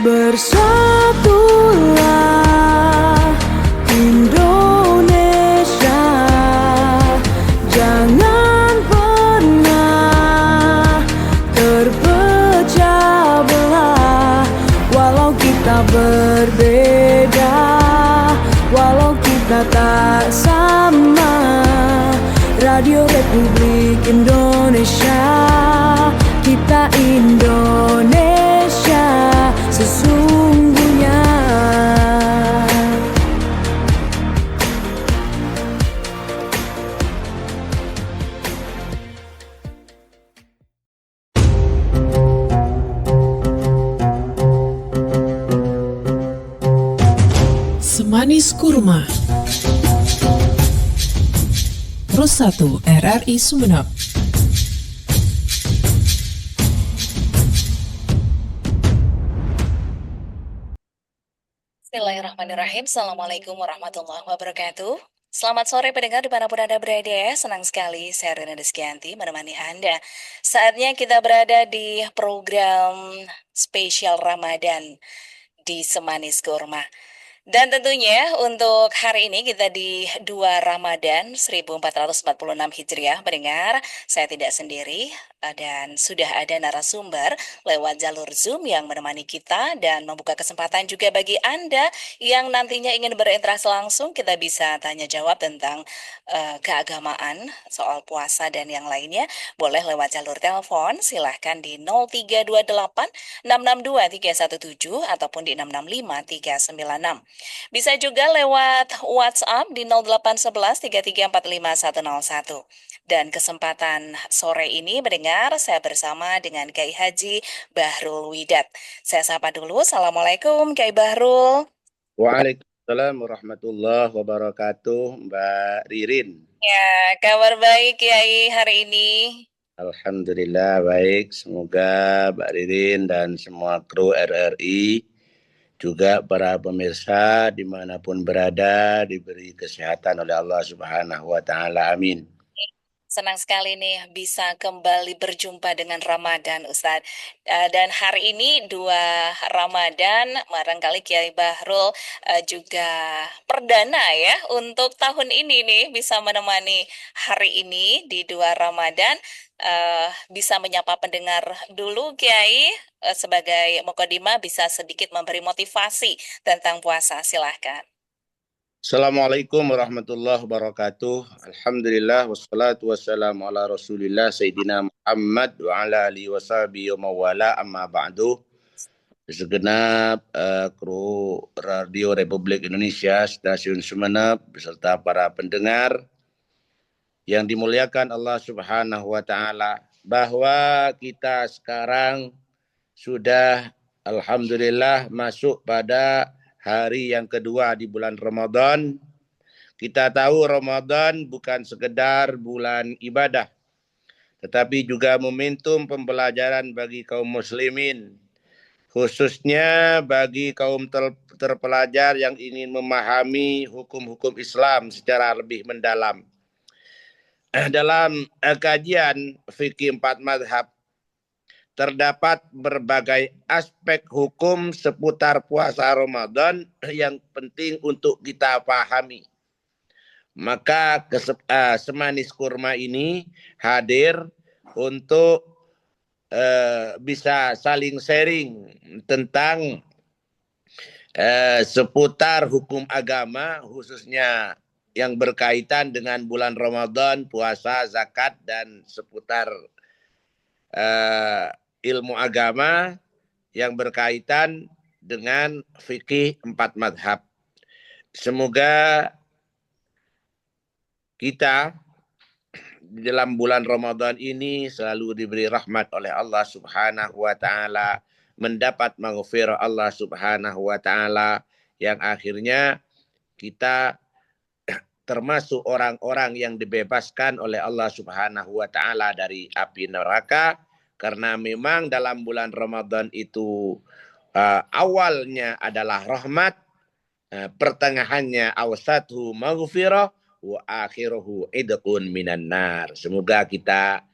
Bersatulah Indonesia, jangan pernah terpecah belah. Walau kita berbeda, walau kita tak sama, Radio Republik Indonesia, kita Indonesia sesungguhnya. Semanis Kurma Terus 1 RRI Sumeneb. Bismillahirrahmanirrahim. Assalamualaikum warahmatullahi wabarakatuh. Selamat sore pendengar dimanapun Anda berada. Senang sekali saya Rina Deskianti menemani Anda. Saatnya kita berada di program spesial Ramadan di Semanis Kurma. Dan tentunya untuk hari ini kita di 2 Ramadan 1446 Hijriah mendengar saya tidak sendiri dan sudah ada narasumber lewat jalur Zoom yang menemani kita dan membuka kesempatan juga bagi Anda yang nantinya ingin berinteraksi langsung. Kita bisa tanya jawab tentang keagamaan, soal puasa dan yang lainnya. Boleh lewat jalur telepon, silahkan di 0328 662 317 ataupun di 665 396. Bisa juga lewat WhatsApp di 0811 3345 101. Dan kesempatan sore ini mendengar saya bersama dengan Kiai Haji Bahrul Widat. Saya sapa dulu. Assalamualaikum Kiai Bahrul. Waalaikumsalam warahmatullahi wabarakatuh, Mbak Ririn. Ya, kabar baik Kiai hari ini. Alhamdulillah baik. Semoga Mbak Ririn dan semua kru RRI juga para pemirsa dimanapun berada diberi kesehatan oleh Allah Subhanahu wa Ta'ala. Amin. Senang sekali nih bisa kembali berjumpa dengan Ramadan Ustadz. Dan hari ini 2 Ramadan, barangkali Kiai Bahrul juga perdana ya untuk tahun ini nih bisa menemani hari ini di 2 Ramadan. Bisa menyapa pendengar dulu Kiai sebagai mukadimah bisa sedikit memberi motivasi tentang puasa, silahkan. Assalamualaikum warahmatullahi wabarakatuh. Alhamdulillah wassalatu wassalamu ala Rasulillah Sayyidina Muhammad wa ala alihi washabihi wa mawala amma ba'du. Segenap kru Radio Republik Indonesia Stasiun Sumeneb beserta para pendengar yang dimuliakan Allah Subhanahu wa Ta'ala, bahwa kita sekarang sudah alhamdulillah masuk pada hari yang kedua di bulan Ramadan. Kita tahu Ramadan bukan sekedar bulan ibadah, tetapi juga momentum pembelajaran bagi kaum muslimin, khususnya bagi kaum terpelajar yang ingin memahami hukum-hukum Islam secara lebih mendalam. Dalam kajian fikih 4 mazhab terdapat berbagai aspek hukum seputar puasa Ramadan yang penting untuk kita pahami. Maka Semanis Kurma ini hadir untuk bisa saling sharing tentang seputar hukum agama, khususnya yang berkaitan dengan bulan Ramadan, puasa, zakat, dan seputar ilmu agama yang berkaitan dengan fikih 4 mazhab. Semoga kita di dalam bulan Ramadan ini selalu diberi rahmat oleh Allah Subhanahu wa Ta'ala, mendapat maghfirah Allah Subhanahu wa Ta'ala, yang akhirnya kita termasuk orang-orang yang dibebaskan oleh Allah Subhanahu wa Ta'ala dari api neraka. Karena memang dalam bulan Ramadan itu awalnya adalah rahmat, pertengahannya awsathu maghfirah, wa akhiruhu idqun minan nar. Semoga kita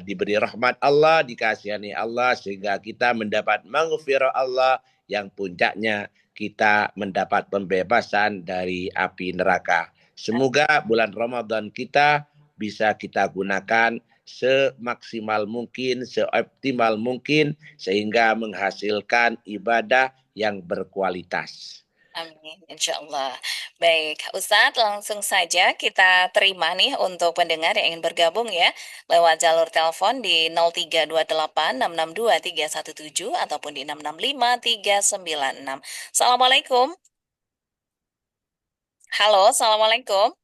diberi rahmat Allah, dikasihani Allah, sehingga kita mendapat maghfirah Allah yang puncaknya kita mendapat pembebasan dari api neraka. Semoga bulan Ramadan kita bisa kita gunakan semaksimal mungkin, seoptimal mungkin, sehingga menghasilkan ibadah yang berkualitas. Amin, insya Allah. Baik, Ustadz, langsung saja kita terima nih untuk pendengar yang ingin bergabung ya, lewat jalur telepon di 0328662317 ataupun di 665 396. Assalamualaikum. Halo, Assalamualaikum.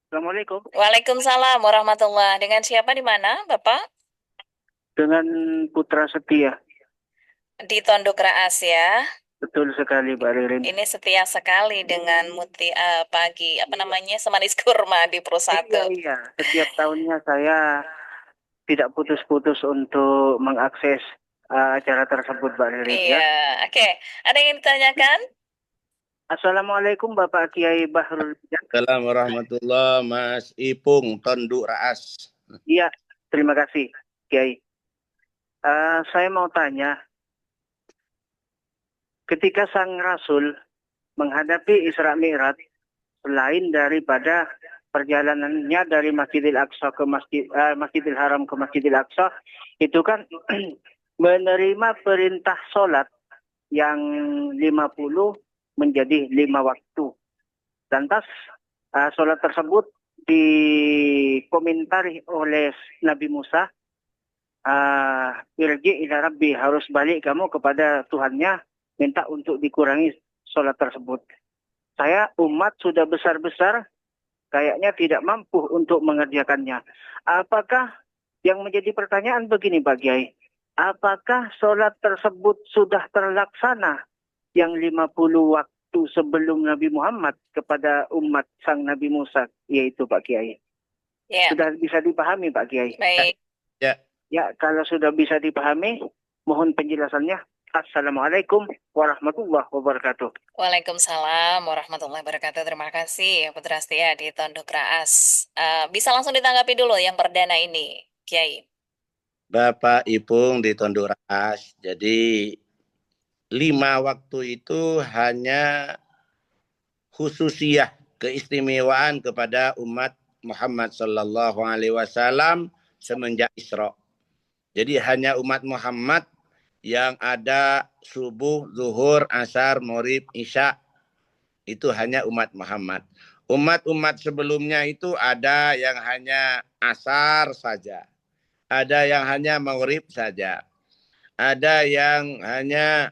Assalamualaikum. Waalaikumsalam warahmatullah. Dengan siapa di mana, Bapak? Dengan Putra Setia. Di Tondok Raas ya. Betul sekali, Mbak Ririn. Ini setia sekali dengan pagi, semanis kurma di Pro 1. Iya. Setiap tahunnya saya tidak putus-putus untuk mengakses acara tersebut, Mbak Ririn. Iya, oke. Ada yang ingin ditanyakan? Assalamualaikum Bapak Kiai Bahrul. Assalamualaikum warahmatullahi Mas Ipung Tonduk Raas. Iya, terima kasih Kiai. Saya mau tanya, ketika Sang Rasul menghadapi Isra Mi'raj, selain daripada perjalanannya dari Masjidil Aqsa ke Masjidil Haram ke Masjidil Aqsa, itu kan menerima perintah sholat yang 50 menjadi 5 waktu. Lantas sholat tersebut dikomentari oleh Nabi Musa, irji ila rabbi, harus balik kamu kepada Tuhannya, minta untuk dikurangi sholat tersebut. Saya umat sudah besar-besar, kayaknya tidak mampu untuk mengerjakannya. Apakah yang menjadi pertanyaan begini Pak Kiai, apakah sholat tersebut sudah terlaksana yang 50 waktu sebelum Nabi Muhammad kepada umat sang Nabi Musa, yaitu Pak Kiai? Ya. Sudah bisa dipahami Pak Kiai? Baik. Ya, kalau sudah bisa dipahami, mohon penjelasannya. Assalamualaikum warahmatullahi wabarakatuh. Waalaikumsalam warahmatullahi wabarakatuh. Terima kasih Putra Setia di Tondok Raas. Bisa langsung ditanggapi dulu yang perdana ini, Kiai. Bapak Ipung di Tondok Raas. Jadi 5 waktu itu hanya khususiyah, keistimewaan kepada umat Muhammad Sallallahu Alaihi Wasallam semenjak Isra. Jadi hanya umat Muhammad yang ada subuh, zuhur, asar, maghrib, isya. Itu hanya umat Muhammad. Umat-umat sebelumnya itu ada yang hanya asar saja. Ada yang hanya maghrib saja. Ada yang hanya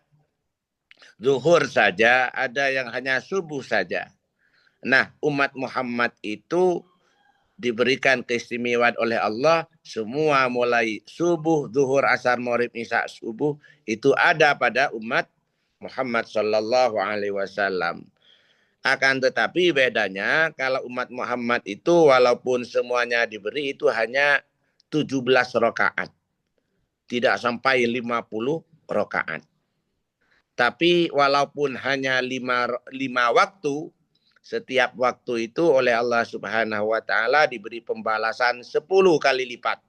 zuhur saja, ada yang hanya subuh saja. Nah, umat Muhammad itu diberikan keistimewaan oleh Allah, semua mulai subuh, zuhur, asar, maghrib, isya, subuh itu ada pada umat Muhammad Sallallahu Alaihi Wasallam. Akan tetapi bedanya kalau umat Muhammad itu walaupun semuanya diberi itu hanya 17 rakaat. Tidak sampai 50 rakaat. Tapi walaupun hanya 5 waktu, setiap waktu itu oleh Allah Subhanahu wa taala diberi pembalasan 10 kali lipat.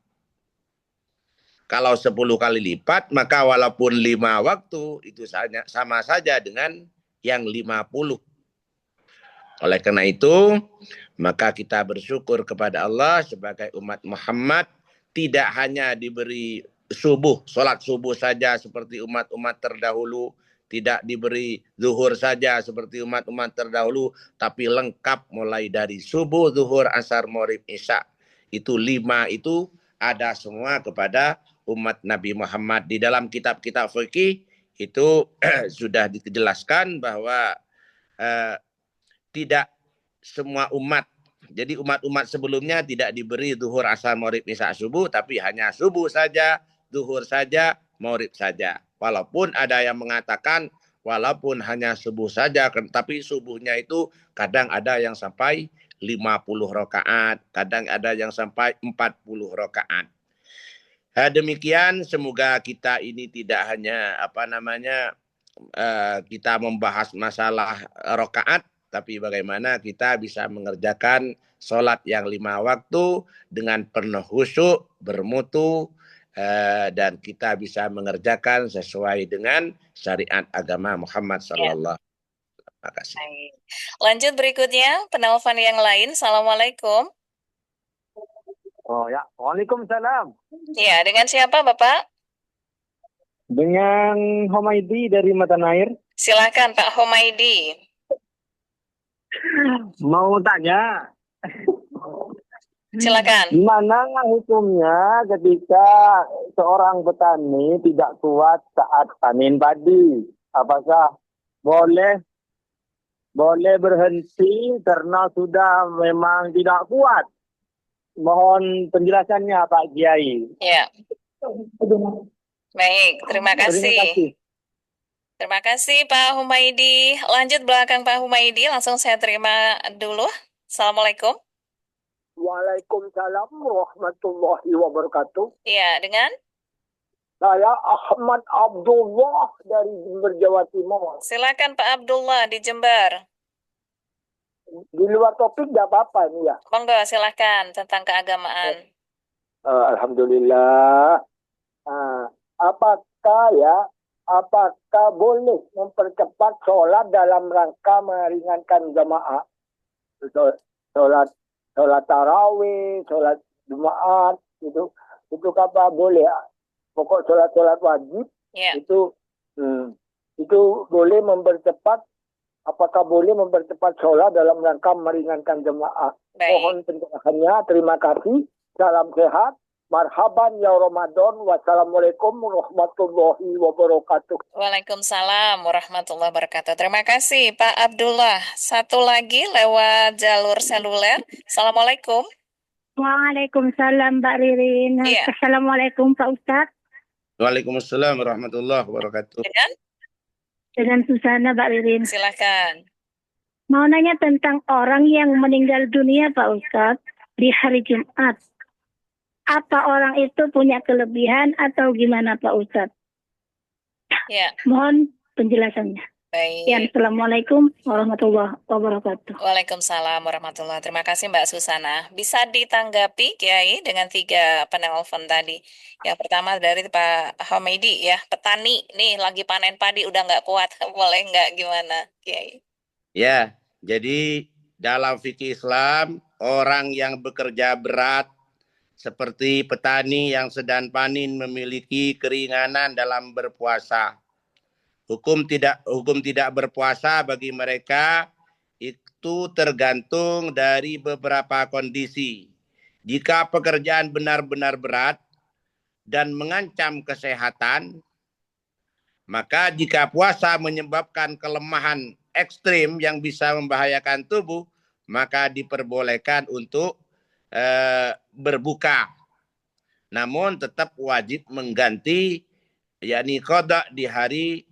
Kalau 10 kali lipat, maka walaupun 5 waktu itu sama saja dengan yang 50. Oleh karena itu, maka kita bersyukur kepada Allah sebagai umat Muhammad tidak hanya diberi subuh, sholat subuh saja seperti umat-umat terdahulu, tidak diberi zuhur saja seperti umat-umat terdahulu, tapi lengkap mulai dari subuh, zuhur, asar, maghrib, isya. Itu 5 itu ada semua kepada umat Nabi Muhammad. Di dalam kitab-kitab fikih itu sudah dijelaskan bahwa tidak semua umat. Jadi umat-umat sebelumnya tidak diberi zuhur, asar, maghrib, isya, subuh, tapi hanya subuh saja, zuhur saja, maghrib saja. Walaupun ada yang mengatakan walaupun hanya subuh saja, tapi subuhnya itu kadang ada yang sampai 50 rakaat, kadang ada yang sampai 40 rakaat. Demikian, semoga kita ini tidak hanya kita membahas masalah rakaat, tapi bagaimana kita bisa mengerjakan sholat yang 5 waktu dengan penuh khusyuk, bermutu, dan kita bisa mengerjakan sesuai dengan syariat agama Muhammad Ya. sallallahu. Terima kasih. Baik. Lanjut berikutnya, penelpon yang lain. Assalamualaikum. Oh ya, Waalaikumsalam. Ya, dengan siapa Bapak? Dengan Homaidi dari Matanair. Silakan Pak Homaidi. Mau tanya, Silakan. gimana hukumnya ketika seorang petani tidak kuat saat panen padi? Apakah boleh berhenti karena sudah memang tidak kuat? Mohon penjelasannya Pak Kiai. Ya, baik. Terima Terima kasih. kasih. Terima kasih Pak Humaidi. Lanjut belakang Pak Humaidi, langsung saya terima dulu. Assalamualaikum. Waalaikumsalam warahmatullahi wabarakatuh. Ya, dengan Saya Ahmad Abdullah dari Jember, Jawa Timur. silakan Pak Abdullah di Jember. Di luar topik tidak apa-apa ini ya. Monggo silakan tentang keagamaan. Alhamdulillah. Apakah boleh mempercepat sholat dalam rangka meringankan jamaah? Sholat tarawih, sholat Jumat, itu apa boleh? Pokok sholat wajib Ya, itu boleh mempercepat. Apakah boleh mempercepat sholat dalam rangka meringankan jemaah? baik. Mohon penjelasannya. Terima kasih. Salam sehat. Marhaban ya Ramadan. Wassalamualaikum warahmatullahi wabarakatuh. Waalaikumsalam warahmatullahi wabarakatuh. Terima kasih Pak Abdullah. Satu lagi lewat jalur seluler. Assalamualaikum. Waalaikumsalam Mbak Ririn. Iya. Assalamualaikum Pak Ustadz. Waalaikumsalam warahmatullahi wabarakatuh. Dengan Susana Mbak Ririn. Silakan. Mau nanya tentang orang yang meninggal dunia Pak Ustadz di hari Jumat. Apa orang itu punya kelebihan atau gimana Pak Ustadz? Ya, Mohon penjelasannya. baik. Ya, Assalamualaikum warahmatullahi wabarakatuh. Waalaikumsalam warahmatullahi. Terima kasih Mbak Susana. Bisa ditanggapi Kiai dengan 3 penelpon tadi. Yang pertama dari Pak Hamidi ya, petani nih lagi panen padi udah nggak kuat, boleh nggak gimana Kiai? Ya, jadi dalam fikih Islam orang yang bekerja berat seperti petani yang sedang panen memiliki keringanan dalam berpuasa. Hukum tidak berpuasa bagi mereka itu tergantung dari beberapa kondisi. Jika pekerjaan benar-benar berat dan mengancam kesehatan, maka jika puasa menyebabkan kelemahan ekstrim yang bisa membahayakan tubuh, maka diperbolehkan untuk berbuka. Namun tetap wajib mengganti yakni qada di hari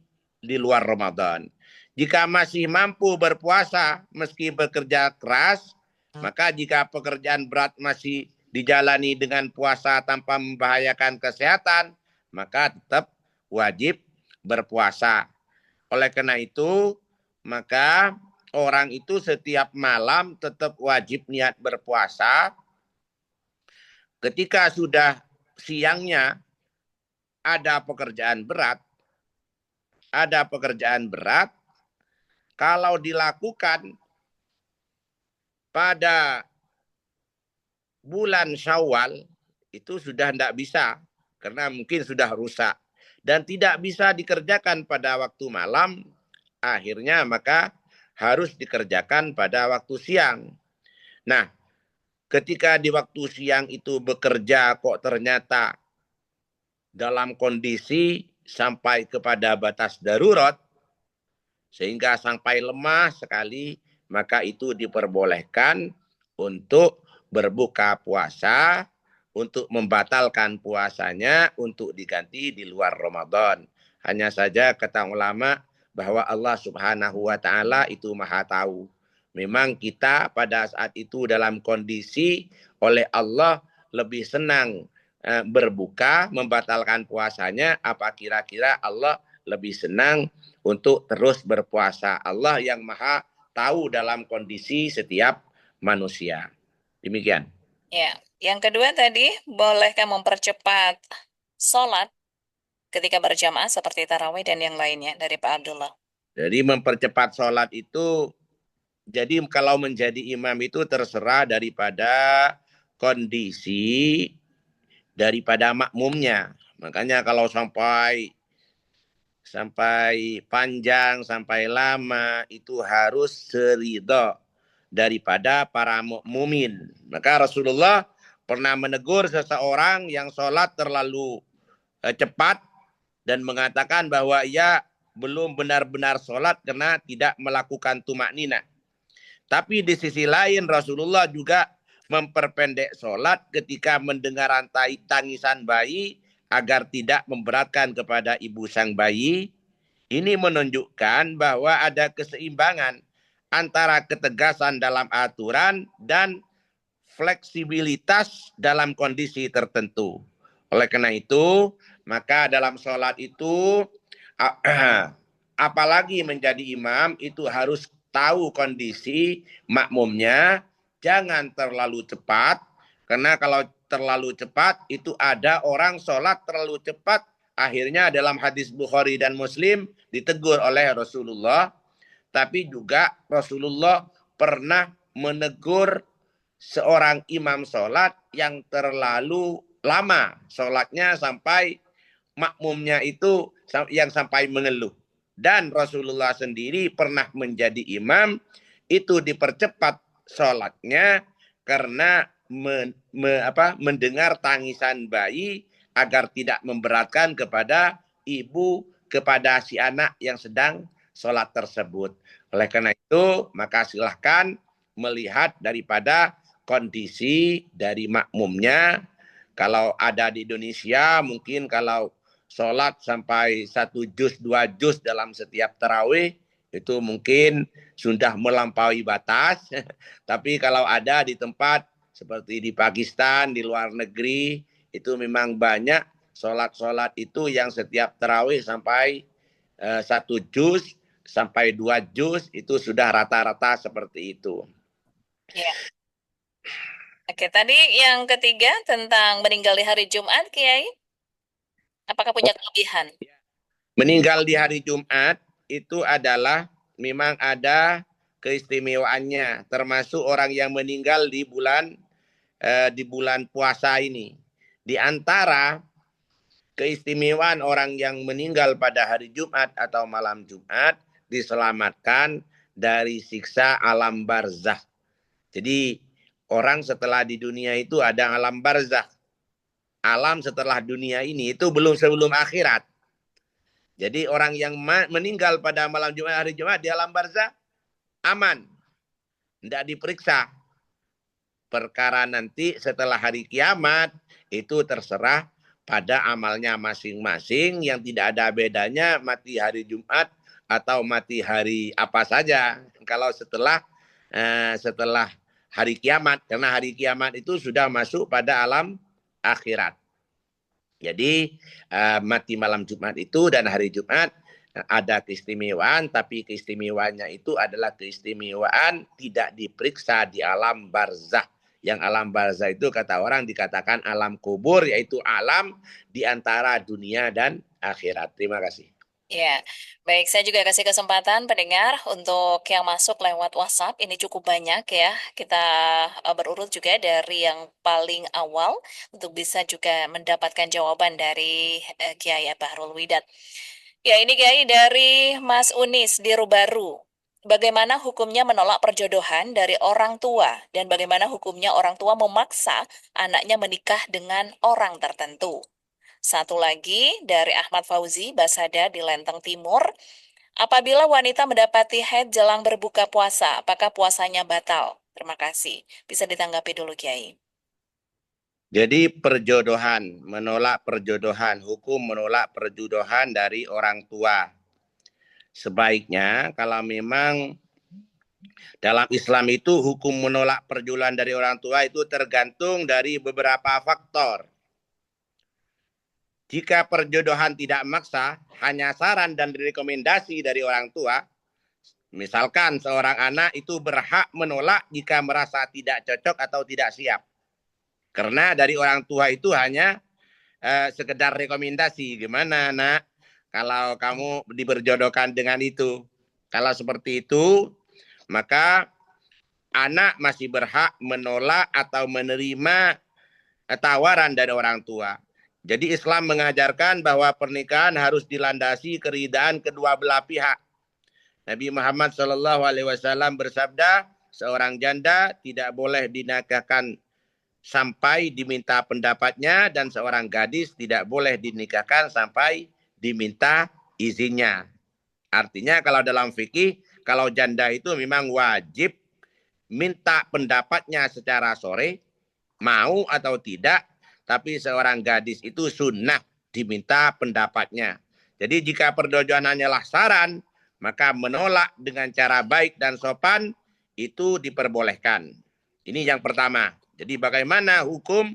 di luar Ramadan. Jika masih mampu berpuasa meski bekerja keras, maka jika pekerjaan berat masih dijalani dengan puasa tanpa membahayakan kesehatan, maka tetap wajib berpuasa. Oleh karena itu, maka orang itu setiap malam tetap wajib niat berpuasa. Ketika sudah siangnya ada pekerjaan berat, kalau dilakukan pada bulan Syawal itu sudah tidak bisa karena mungkin sudah rusak dan tidak bisa dikerjakan pada waktu malam, akhirnya maka harus dikerjakan pada waktu siang. Nah, ketika di waktu siang itu bekerja kok ternyata dalam kondisi sampai kepada batas darurat sehingga sampai lemah sekali, maka itu diperbolehkan untuk berbuka puasa, untuk membatalkan puasanya, untuk diganti di luar Ramadan. Hanya saja kata ulama bahwa Allah Subhanahu wa Ta'ala itu Maha Tahu. Memang kita pada saat itu dalam kondisi oleh Allah lebih senang berbuka, membatalkan puasanya. Apa kira-kira Allah lebih senang untuk terus berpuasa? Allah yang Maha Tahu dalam kondisi setiap manusia. Demikian. Ya, yang kedua tadi, bolehkah mempercepat sholat ketika berjamaah seperti tarawih dan yang lainnya dari Pak Abdullah? Jadi mempercepat sholat itu, jadi kalau menjadi imam itu terserah daripada kondisi daripada makmumnya. Makanya kalau sampai panjang, sampai lama, itu harus seridho daripada para mukmin. Maka Rasulullah pernah menegur seseorang yang sholat terlalu cepat dan mengatakan bahwa ia belum benar-benar sholat karena tidak melakukan tumak nina. Tapi di sisi lain Rasulullah juga memperpendek sholat ketika mendengar tangisan bayi agar tidak memberatkan kepada ibu sang bayi. Ini menunjukkan bahwa ada keseimbangan antara ketegasan dalam aturan dan fleksibilitas dalam kondisi tertentu. Oleh karena itu, maka dalam sholat itu apalagi menjadi imam itu harus tahu kondisi makmumnya, jangan terlalu cepat, karena kalau terlalu cepat itu ada orang sholat terlalu cepat, akhirnya dalam hadis Bukhari dan Muslim ditegur oleh Rasulullah. Tapi juga Rasulullah pernah menegur seorang imam sholat yang terlalu lama sholatnya sampai makmumnya itu yang sampai mengeluh. Dan Rasulullah sendiri pernah menjadi imam itu dipercepat sholatnya karena mendengar tangisan bayi agar tidak memberatkan kepada ibu, kepada si anak yang sedang sholat tersebut. Oleh karena itu, maka silahkan melihat daripada kondisi dari makmumnya. Kalau ada di Indonesia, mungkin kalau sholat sampai 1 juz, 2 juz dalam setiap tarawih, itu mungkin sudah melampaui batas. Tapi kalau ada di tempat seperti di Pakistan, di luar negeri, itu memang banyak sholat-sholat itu yang setiap tarawih sampai 1 juz, sampai 2 juz, itu sudah rata-rata seperti itu. Ya. Oke, tadi yang ketiga tentang meninggal di hari Jumat, Kiai. Apakah punya kelebihan? Meninggal di hari Jumat itu adalah memang ada keistimewaannya, termasuk orang yang meninggal di bulan puasa ini. Di antara keistimewaan orang yang meninggal pada hari Jumat atau malam Jumat diselamatkan dari siksa alam barzakh. Jadi orang setelah di dunia itu ada alam barzakh. Alam setelah dunia ini itu sebelum akhirat. Jadi orang yang meninggal pada malam Jumat, hari Jumat di alam barzakh aman. Tidak diperiksa. Perkara nanti setelah hari kiamat itu terserah pada amalnya masing-masing yang tidak ada bedanya mati hari Jumat atau mati hari apa saja. Kalau setelah hari kiamat, karena hari kiamat itu sudah masuk pada alam akhirat. Jadi mati malam Jumat itu dan hari Jumat ada keistimewaan, tapi keistimewaannya itu adalah keistimewaan tidak diperiksa di alam barzakh. Yang alam barzakh itu kata orang dikatakan alam kubur, yaitu alam di antara dunia dan akhirat. Terima kasih. Ya, baik. Saya juga kasih kesempatan pendengar untuk yang masuk lewat WhatsApp. Ini cukup banyak ya. Kita berurut juga dari yang paling awal untuk bisa juga mendapatkan jawaban dari Kiai Bahrul Widat. Ya, ini Kiai dari Mas Unis di Rubaru. Bagaimana hukumnya menolak perjodohan dari orang tua dan bagaimana hukumnya orang tua memaksa anaknya menikah dengan orang tertentu? Satu lagi dari Ahmad Fauzi Basada di Lenteng Timur. Apabila wanita mendapati haid jelang berbuka puasa, apakah puasanya batal? Terima kasih. Bisa ditanggapi dulu, Kiai. Jadi menolak perjodohan, hukum menolak perjodohan dari orang tua. Sebaiknya kalau memang dalam Islam itu hukum menolak perjodohan dari orang tua itu tergantung dari beberapa faktor. Jika perjodohan tidak maksa, hanya saran dan rekomendasi dari orang tua, misalkan seorang anak itu berhak menolak jika merasa tidak cocok atau tidak siap. Karena dari orang tua itu hanya sekedar rekomendasi. Gimana, Nak? Kalau kamu diberjodohkan dengan itu. Kalau seperti itu, maka anak masih berhak menolak atau menerima tawaran dari orang tua. Jadi Islam mengajarkan bahwa pernikahan harus dilandasi keridaan kedua belah pihak. Nabi Muhammad SAW bersabda, seorang janda tidak boleh dinikahkan sampai diminta pendapatnya dan seorang gadis tidak boleh dinikahkan sampai diminta izinnya. Artinya kalau dalam fikih, kalau janda itu memang wajib minta pendapatnya secara sore, mau atau tidak, tapi seorang gadis itu sunnah diminta pendapatnya. Jadi jika perjodohan hanyalah saran, maka menolak dengan cara baik dan sopan itu diperbolehkan. Ini yang pertama. Jadi bagaimana hukum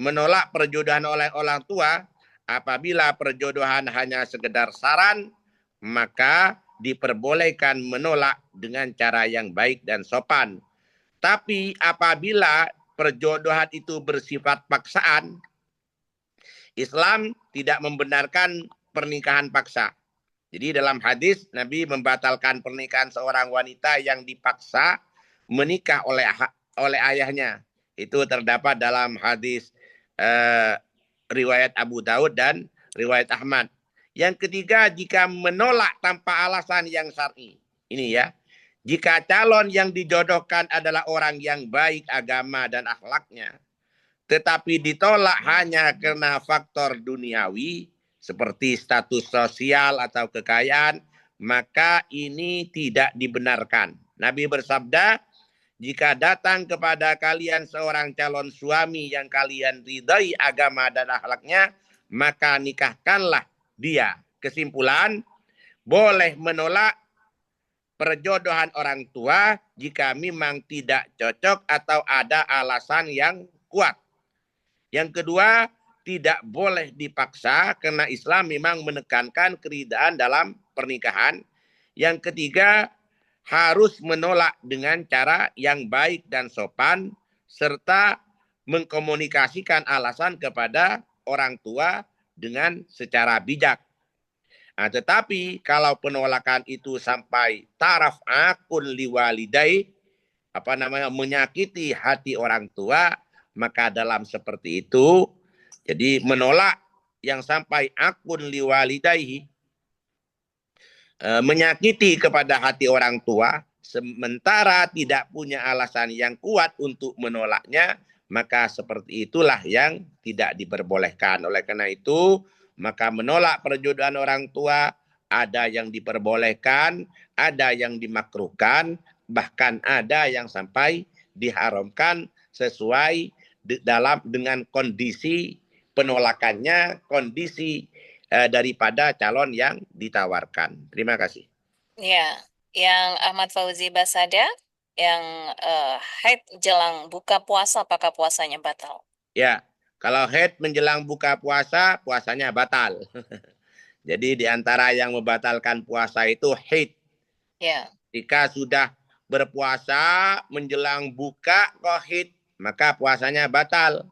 menolak perjodohan oleh orang tua? Apabila perjodohan hanya sekedar saran, maka diperbolehkan menolak dengan cara yang baik dan sopan. Tapi apabila perjodohan itu bersifat paksaan, Islam tidak membenarkan pernikahan paksa. Jadi dalam hadis Nabi membatalkan pernikahan seorang wanita yang dipaksa menikah oleh ayahnya. Itu terdapat dalam hadis riwayat Abu Daud dan riwayat Ahmad. Yang ketiga, jika menolak tanpa alasan yang syar'i. Ini ya. Jika calon yang dijodohkan adalah orang yang baik agama dan akhlaknya, tetapi ditolak hanya karena faktor duniawi, seperti status sosial atau kekayaan, maka ini tidak dibenarkan. Nabi bersabda, jika datang kepada kalian seorang calon suami yang kalian ridai agama dan akhlaknya, maka nikahkanlah dia. Kesimpulan, boleh menolak perjodohan orang tua jika memang tidak cocok atau ada alasan yang kuat. Yang kedua, tidak boleh dipaksa karena Islam memang menekankan keridaan dalam pernikahan. Yang ketiga, harus menolak dengan cara yang baik dan sopan serta mengkomunikasikan alasan kepada orang tua dengan secara bijak. Nah, tetapi kalau penolakan itu sampai taraf akun liwalidai, menyakiti hati orang tua, maka dalam seperti itu, jadi menolak yang sampai akun liwalidai, menyakiti kepada hati orang tua, sementara tidak punya alasan yang kuat untuk menolaknya, maka seperti itulah yang tidak diperbolehkan. Oleh karena itu, maka menolak perjodohan orang tua ada yang diperbolehkan, ada yang dimakruhkan, bahkan ada yang sampai diharamkan sesuai dengan kondisi penolakannya, kondisi daripada calon yang ditawarkan. Terima kasih. Ya, yang Ahmad Fauzi Basada, yang haid jelang buka puasa, apakah puasanya batal? Ya, kalau haid menjelang buka puasa, puasanya batal. Jadi di antara yang membatalkan puasa itu haid. Ya. Jika sudah berpuasa menjelang buka kok haid, maka puasanya batal.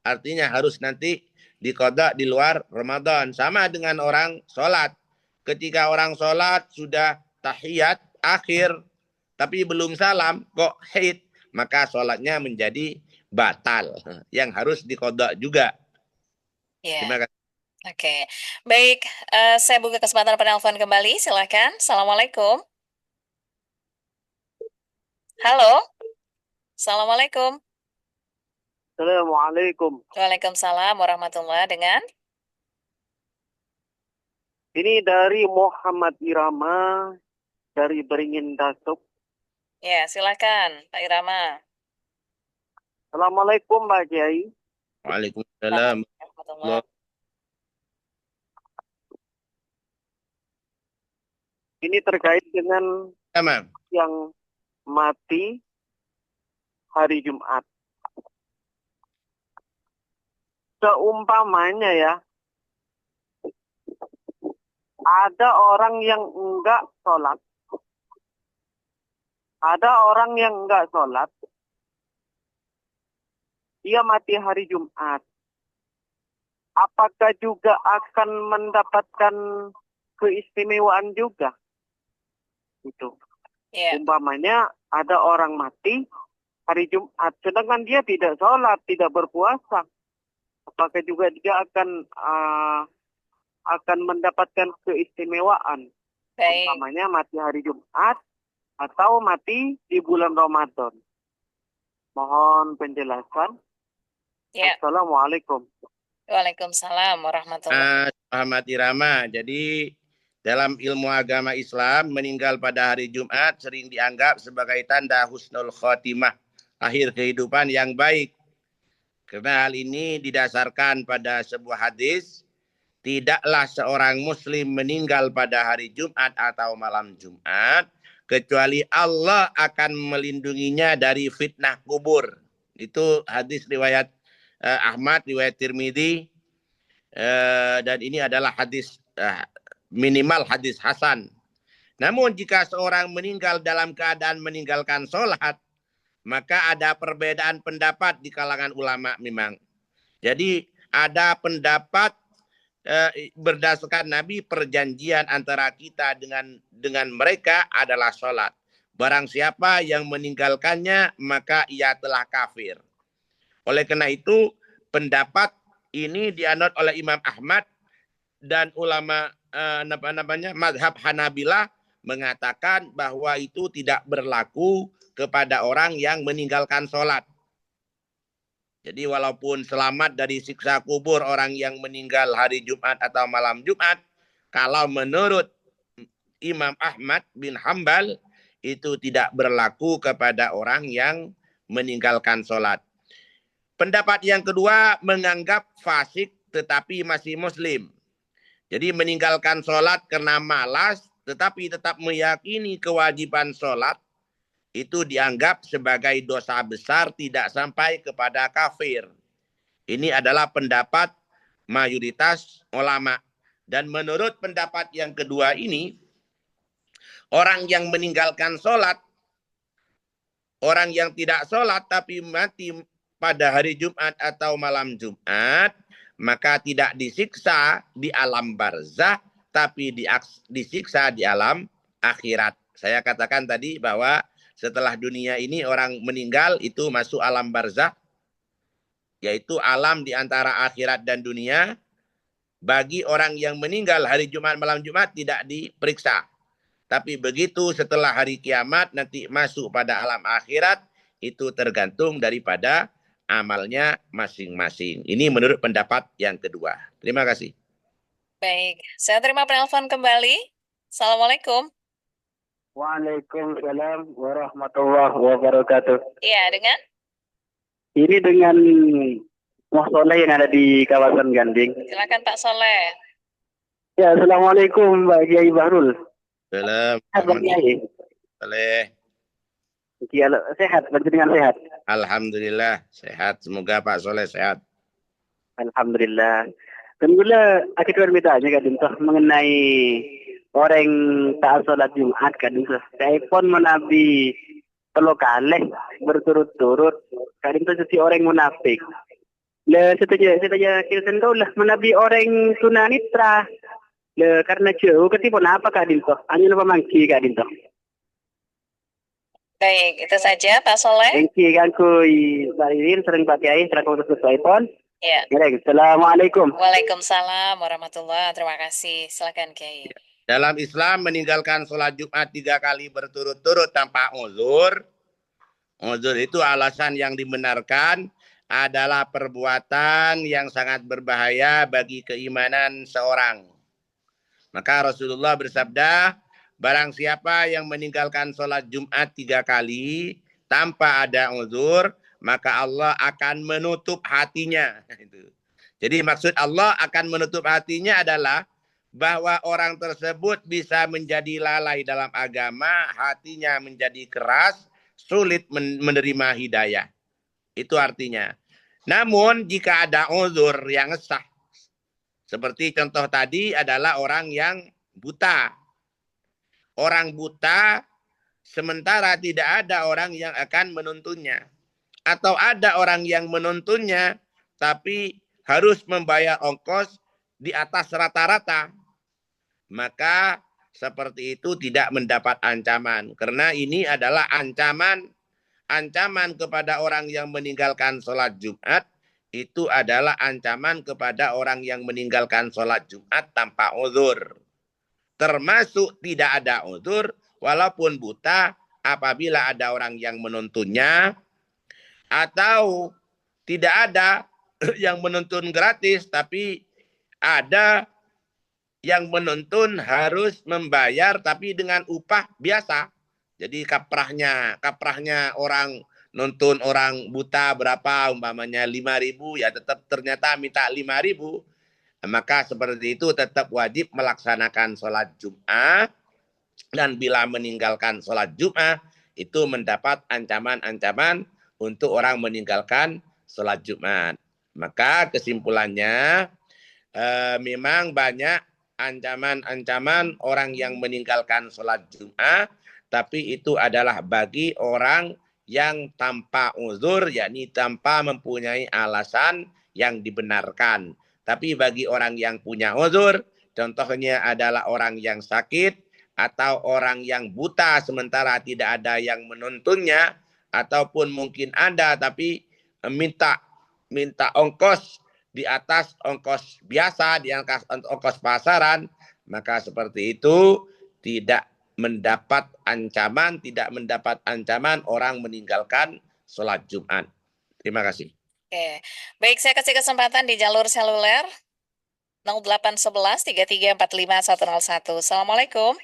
Artinya harus nanti diqadha di luar Ramadan. Sama dengan orang sholat. Ketika orang sholat sudah tahiyat akhir, tapi belum salam, kok haid, maka sholatnya menjadi batal. Yang harus diqadha juga. Ya. Terima kasih. Oke. Baik, saya buka kesempatan penelpon kembali. Silakan. Assalamualaikum. Halo. Assalamualaikum. Assalamualaikum. Waalaikumsalam warahmatullahi dengan Ini dari Muhammad Irama dari Beringin Dasuk. Ya, silakan Pak Irama. Assalamualaikum Mbak Kiai. Waalaikumsalam. Warahmatullahi. Ini terkait dengan Sama. yang mati hari Jumat. Seumpamanya ya, ada orang yang enggak sholat, ada orang yang enggak sholat, dia mati hari Jumat. apakah juga akan mendapatkan keistimewaan juga? Itu. Ya, Umpamanya ada orang mati hari Jumat, sedangkan dia tidak sholat, tidak berpuasa. Apakah juga dia akan mendapatkan keistimewaan? baik. Umpamanya mati hari Jumat atau mati di bulan Ramadan. Mohon penjelasan. Ya, Assalamualaikum. waalaikumsalam warahmatullahi. Muhammad Irama. Jadi dalam ilmu agama Islam meninggal pada hari Jumat sering dianggap sebagai tanda husnul khotimah, akhir kehidupan yang baik. Karena hal ini didasarkan pada sebuah hadis, tidaklah seorang muslim meninggal pada hari Jumat atau malam Jumat kecuali Allah akan melindunginya dari fitnah kubur. Itu hadis riwayat Ahmad, riwayat Tirmidzi, dan ini adalah hadis minimal hadis hasan. Namun jika seorang meninggal dalam keadaan meninggalkan sholat, maka ada perbedaan pendapat di kalangan ulama memang. Jadi ada pendapat berdasarkan Nabi, perjanjian antara kita dengan mereka adalah sholat. Barang siapa yang meninggalkannya maka ia telah kafir. Oleh karena itu pendapat ini dianut oleh Imam Ahmad dan ulama mazhab Hanabilah mengatakan bahwa itu tidak berlaku kepada orang yang meninggalkan sholat. Jadi walaupun selamat dari siksa kubur orang yang meninggal hari Jumat atau malam Jumat, kalau menurut Imam Ahmad bin Hambal itu tidak berlaku kepada orang yang meninggalkan sholat. Pendapat yang kedua menganggap fasik tetapi masih muslim. Jadi meninggalkan sholat karena malas tetapi tetap meyakini kewajiban sholat, itu dianggap sebagai dosa besar, tidak sampai kepada kafir. Ini adalah pendapat mayoritas ulama. Dan menurut pendapat yang kedua ini, orang yang meninggalkan sholat, orang yang tidak sholat tapi mati pada hari Jumat atau malam Jumat, maka tidak disiksa di alam barzah, tapi disiksa di alam akhirat. Saya katakan tadi bahwa setelah dunia ini orang meninggal itu masuk alam barzakh, yaitu alam di antara akhirat dan dunia. Bagi orang yang meninggal hari Jumat malam Jumat tidak diperiksa. Tapi begitu setelah hari kiamat nanti masuk pada alam akhirat, itu tergantung daripada amalnya masing-masing. Ini menurut pendapat yang kedua. Terima kasih. Baik, saya terima penelpon kembali. Assalamualaikum. Waalaikumsalam warahmatullahi wabarakatuh. Iya, dengan? Ini dengan Mas Soleh yang ada di kawasan Ganding. Silakan Pak Soleh. Ya, Assalamualaikum Mbak Kiai Bahrul. Salam. Sehat Mbak Kiai. Sehat, dengan sehat. Alhamdulillah sehat. Semoga Pak Soleh sehat. Alhamdulillah. Dan gula akhirnya bertanya kan mengenai orang tak sholat Jumat kan. Saya pun menabi kalau kaleh berturut-turut kadang itu jadi orang munafik. Le saya tanya kirsan kau lah menabi orang tunanitra. Le karena jauh ketipun apa kadin toh? Hanya lupa mangki kadin toh. Baik, itu saja Pak Soleh. Thank you kan kui Baririn sering Pak Kiai selaku untuk telepon. Ya. Assalamualaikum. Waalaikumsalam warahmatullahi. Terima kasih. Silakan Kiai. Dalam Islam meninggalkan sholat Jumat 3 kali berturut-turut tanpa uzur. Uzur itu alasan yang dibenarkan adalah perbuatan yang sangat berbahaya bagi keimanan seorang. Maka Rasulullah bersabda, barang siapa yang meninggalkan sholat Jumat 3 kali tanpa ada uzur, maka Allah akan menutup hatinya. Jadi maksud Allah akan menutup hatinya adalah bahwa orang tersebut bisa menjadi lalai dalam agama, hatinya menjadi keras, sulit menerima hidayah. Itu artinya. Namun jika ada uzur yang sah, seperti contoh tadi adalah orang yang buta. Orang buta sementara tidak ada orang yang akan menuntunnya. Atau ada orang yang menuntunnya, tapi harus membayar ongkos di atas rata-rata, maka seperti itu tidak mendapat ancaman. Karena ini adalah ancaman kepada orang yang meninggalkan sholat Jumat, itu adalah ancaman kepada orang yang meninggalkan sholat Jumat tanpa uzur. Termasuk tidak ada uzur, walaupun buta, apabila ada orang yang menuntunnya, atau tidak ada yang menuntun gratis, tapi ada yang menuntun harus membayar tapi dengan upah biasa. Jadi kaprahnya orang nuntun orang buta berapa, umpamanya 5.000, ya tetap ternyata minta 5.000. Maka seperti itu tetap wajib melaksanakan sholat Jum'ah. Dan bila meninggalkan sholat Jum'ah, itu mendapat ancaman-ancaman untuk orang meninggalkan sholat Jumat. Maka kesimpulannya, memang banyak ancaman-ancaman orang yang meninggalkan sholat Jum'ah, tapi itu adalah bagi orang yang tanpa uzur, yakni tanpa mempunyai alasan yang dibenarkan. Tapi bagi orang yang punya uzur, contohnya adalah orang yang sakit, atau orang yang buta sementara tidak ada yang menuntunnya, ataupun mungkin ada tapi minta ongkos di atas ongkos biasa, di atas ongkos pasaran, maka seperti itu tidak mendapat ancaman orang meninggalkan sholat Jumat. Terima kasih. Oke, baik, saya kasih kesempatan di jalur seluler 0811 3345 101. Assalamualaikum.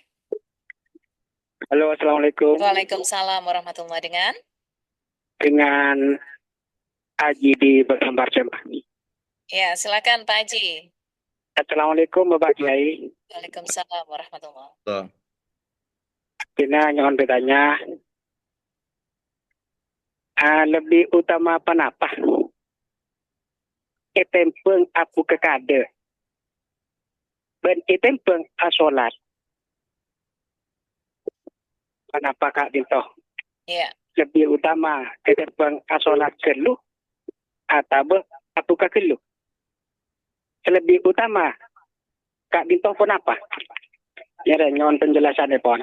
Halo, Assalamualaikum. Waalaikumsalam warahmatullahi dengan Haji di Bagambar Jemaah. Ya, silakan Pak Haji. Assalamualaikum Bapak Kiai. Waalaikumsalam warahmatullahi. Tina nyon bedanya lebih utama apa? Itempeng aku kekade. Ben itempeng asolat. Kenapa Kak Dinto? Ya. Lebih utama itempeng asolat kelu atau aku kekelu. Lebih utama Kak Dinto pun apa? Nyere nyon penjelasannya pon.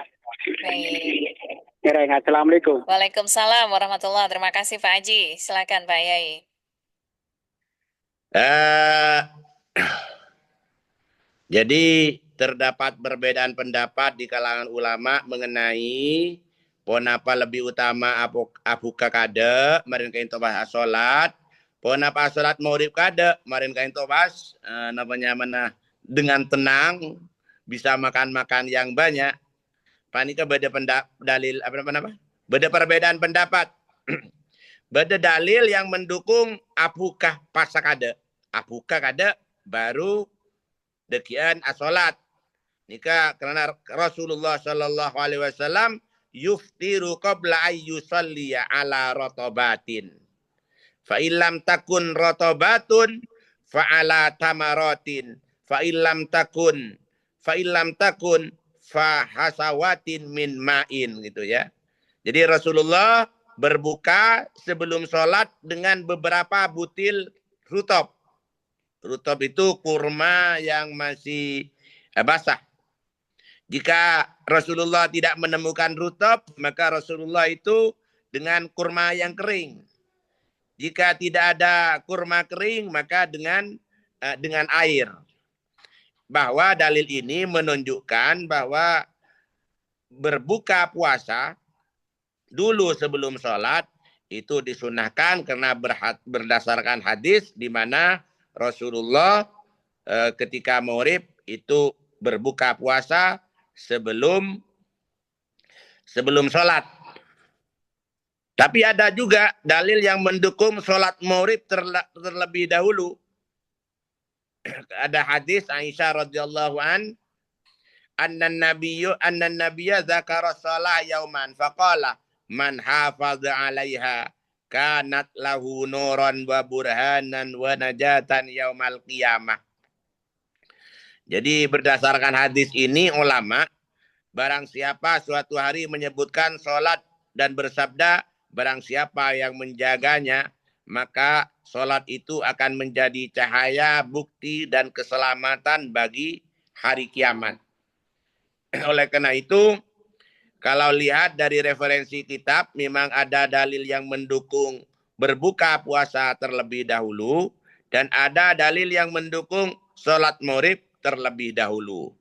Baik. Nyere assalamualaikum. Waalaikumsalam warahmatullahi. Terima kasih Pak Haji. Silakan Pak Yai. Jadi terdapat perbedaan pendapat di kalangan ulama mengenai ponapa lebih utama abu kakade marin kain tobas asolat, ponapa asolat maurib kade marin kain tobas namanya mana dengan tenang bisa makan yang banyak. Panika beda dalil apa? Beda perbedaan pendapat. Beda dalil yang mendukung apukah pasakade. Apukah kade baru dekian asolat. Nika karena Rasulullah Shallallahu Alaihi Wasallam yuftiru qabla ayyusalliya ala rotobatin. Fa illam takun rotobatun fa ala tamaratin. Fa illam takun fa hasawatin min ma'in gitu ya. Jadi Rasulullah berbuka sebelum sholat dengan beberapa butil rutop. Rutop itu kurma yang masih basah. Jika Rasulullah tidak menemukan rutop, maka Rasulullah itu dengan kurma yang kering. Jika tidak ada kurma kering, maka dengan air. Bahwa dalil ini menunjukkan bahwa berbuka puasa dulu sebelum sholat itu disunahkan karena berdasarkan hadis di mana Rasulullah ketika maurib itu berbuka puasa sebelum sholat. Tapi ada juga dalil yang mendukung sholat maurib terlebih dahulu. Ada hadis Aisyah radhiyallahu anna nabiyya zakara shalah yauman faqala man hafadha 'alaiha kanat lahu nuran wa burhanan wa najatan yaumal qiyamah. Jadi berdasarkan hadis ini ulama, barang siapa suatu hari menyebutkan sholat dan bersabda, barang siapa yang menjaganya, maka sholat itu akan menjadi cahaya, bukti, dan keselamatan bagi hari kiamat. Oleh karena itu, kalau lihat dari referensi kitab, memang ada dalil yang mendukung berbuka puasa terlebih dahulu, dan ada dalil yang mendukung sholat maghrib terlebih dahulu.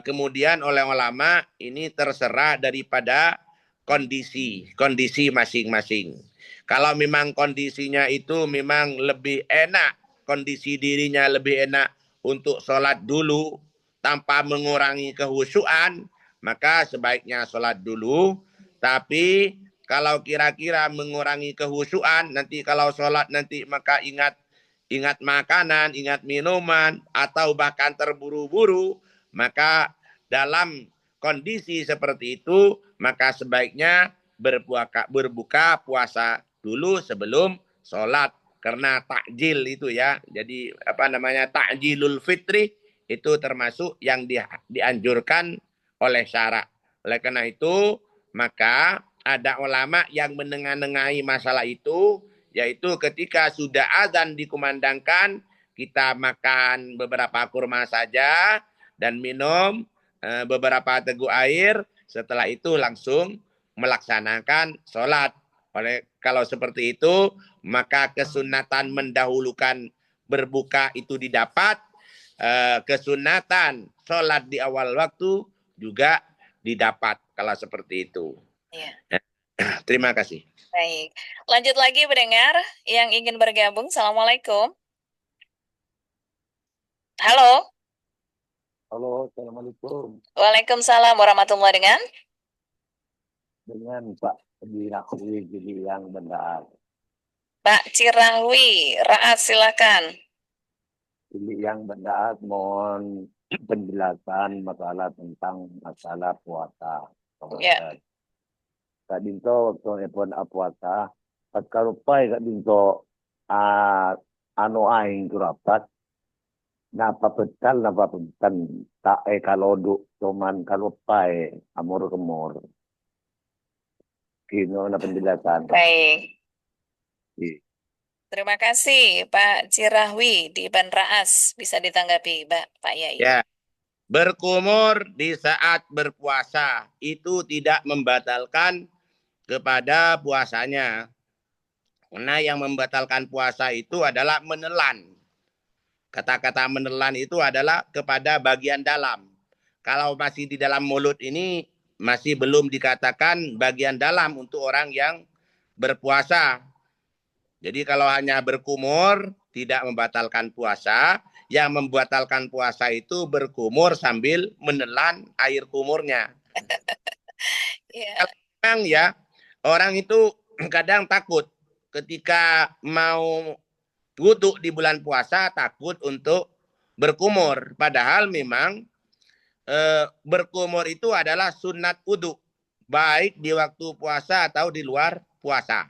Kemudian oleh ulama ini terserah daripada kondisi masing-masing. Kalau memang kondisinya itu memang lebih enak, kondisi dirinya lebih enak untuk sholat dulu tanpa mengurangi kehusuan, maka sebaiknya sholat dulu. Tapi kalau kira-kira mengurangi kehusuan, nanti kalau sholat nanti maka ingat makanan, ingat minuman, atau bahkan terburu-buru, maka dalam kondisi seperti itu, maka sebaiknya berbuka puasa dulu sebelum sholat. Karena takjil itu ya, jadi takjilul fitri itu termasuk yang dianjurkan oleh syara. Oleh karena itu, maka ada ulama yang menengahi masalah itu, yaitu ketika sudah azan dikumandangkan, kita makan beberapa kurma saja dan minum beberapa teguk air, setelah itu langsung melaksanakan sholat. Kalau seperti itu, maka kesunatan mendahulukan berbuka itu didapat, kesunatan sholat di awal waktu juga didapat kalau seperti itu. Ya. Terima kasih. Baik, lanjut lagi pendengar yang ingin bergabung. Assalamualaikum. Halo. Halo, Assalamualaikum. Waalaikumsalam warahmatullahi wabarakatuh. Dengan Pak Dirahwi yang benar. Pak Cirahwi, Raat silakan. Yang benar mohon penjelasan masalah tentang masalah puasa. Ya. Kak Dinto waktu pun puasa, kalau pai Kak Dinto aing kurapat, napa betal napa pentan tak kalau duk cuman kalau pai amor kemor. Kino na penjelasan. Baik. Iya. Terima kasih Pak Cirahwi di Ban Raas. Bisa ditanggapi Pak Yai. Ya. Berkumur di saat berpuasa itu tidak membatalkan kepada puasanya. Karena yang membatalkan puasa itu adalah menelan. Kata-kata menelan itu adalah kepada bagian dalam. Kalau masih di dalam mulut ini masih belum dikatakan bagian dalam untuk orang yang berpuasa. Jadi kalau hanya berkumur tidak membatalkan puasa. Yang membatalkan puasa itu berkumur sambil menelan air kumurnya. Memang ya, orang itu kadang takut ketika mau wudhu di bulan puasa, takut untuk berkumur. Padahal memang berkumur itu adalah sunat wudhu, baik di waktu puasa atau di luar puasa.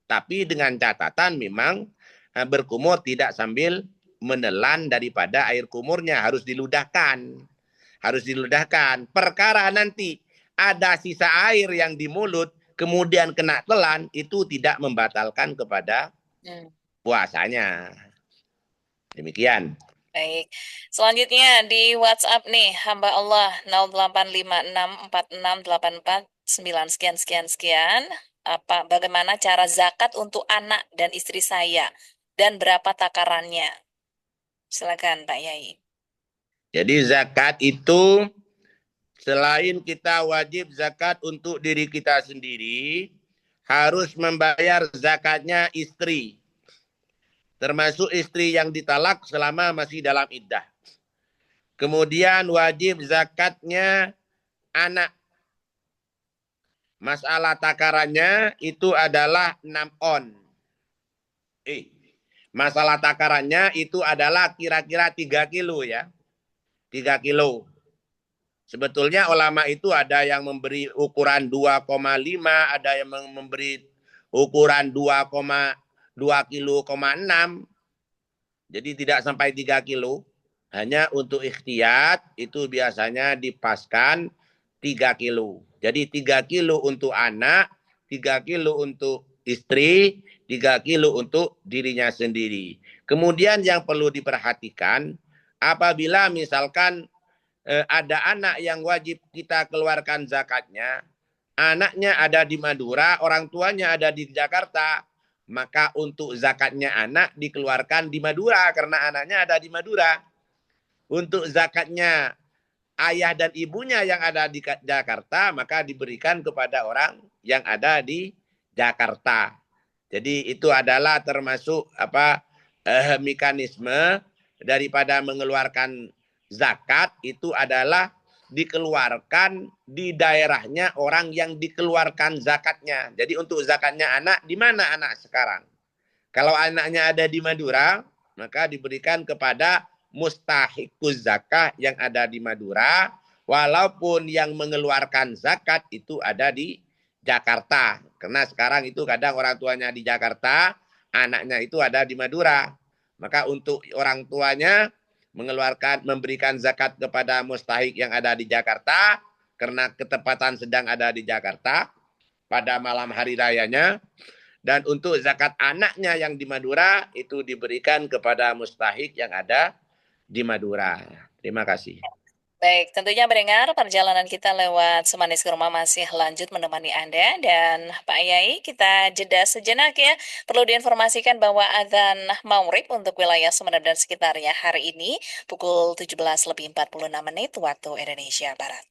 Tapi dengan catatan memang berkumur tidak sambil menelan daripada air kumurnya, harus diludahkan. Harus diludahkan. Perkara nanti ada sisa air yang di mulut, kemudian kena telan, itu tidak membatalkan kepada puasanya. Demikian. Baik. Selanjutnya di WhatsApp nih, hamba Allah 0856468499 sekian. Bagaimana cara zakat untuk anak dan istri saya dan berapa takarannya? Silakan Pak Yai. Jadi zakat itu selain kita wajib zakat untuk diri kita sendiri, harus membayar zakatnya istri. Termasuk istri yang ditalak selama masih dalam iddah. Kemudian wajib zakatnya anak. Masalah takarannya itu adalah 6 on. Masalah takarannya itu adalah kira-kira 3 kilo ya. 3 kilo. Sebetulnya ulama itu ada yang memberi ukuran 2,5, ada yang memberi ukuran 2,2 kilo, 6. Jadi tidak sampai 3 kilo. Hanya untuk ikhtiyat itu biasanya dipaskan 3 kilo. Jadi 3 kilo untuk anak, 3 kilo untuk istri, 3 kilo untuk dirinya sendiri. Kemudian yang perlu diperhatikan, apabila misalkan ada anak yang wajib kita keluarkan zakatnya, anaknya ada di Madura, orang tuanya ada di Jakarta, maka untuk zakatnya anak dikeluarkan di Madura karena anaknya ada di Madura. Untuk zakatnya ayah dan ibunya yang ada di Jakarta, maka diberikan kepada orang yang ada di Jakarta. Jadi itu adalah termasuk mekanisme daripada mengeluarkan zakat, itu adalah dikeluarkan di daerahnya orang yang dikeluarkan zakatnya. Jadi untuk zakatnya anak, di mana anak sekarang? Kalau anaknya ada di Madura, maka diberikan kepada mustahiquz zakah yang ada di Madura, walaupun yang mengeluarkan zakat itu ada di Jakarta. Karena sekarang itu kadang orang tuanya di Jakarta, anaknya itu ada di Madura. Maka untuk orang tuanya memberikan zakat kepada mustahik yang ada di Jakarta, karena ketepatan sedang ada di Jakarta pada malam hari rayanya. Dan untuk zakat anaknya yang di Madura, itu diberikan kepada mustahik yang ada di Madura. Terima kasih. Baik, tentunya mendengar perjalanan kita lewat Semanis Kurma masih lanjut menemani Anda. Dan Pak Yai, kita jeda sejenak ya. Perlu diinformasikan bahwa adzan maghrib untuk wilayah Sumeneb dan sekitarnya hari ini pukul 17:46 waktu Indonesia Barat.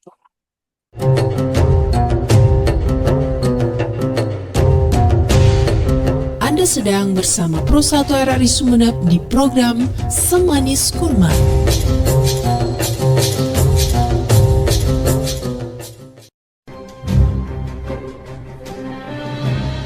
Anda sedang bersama Pro 1 RRI Sumeneb di program Semanis Kurma.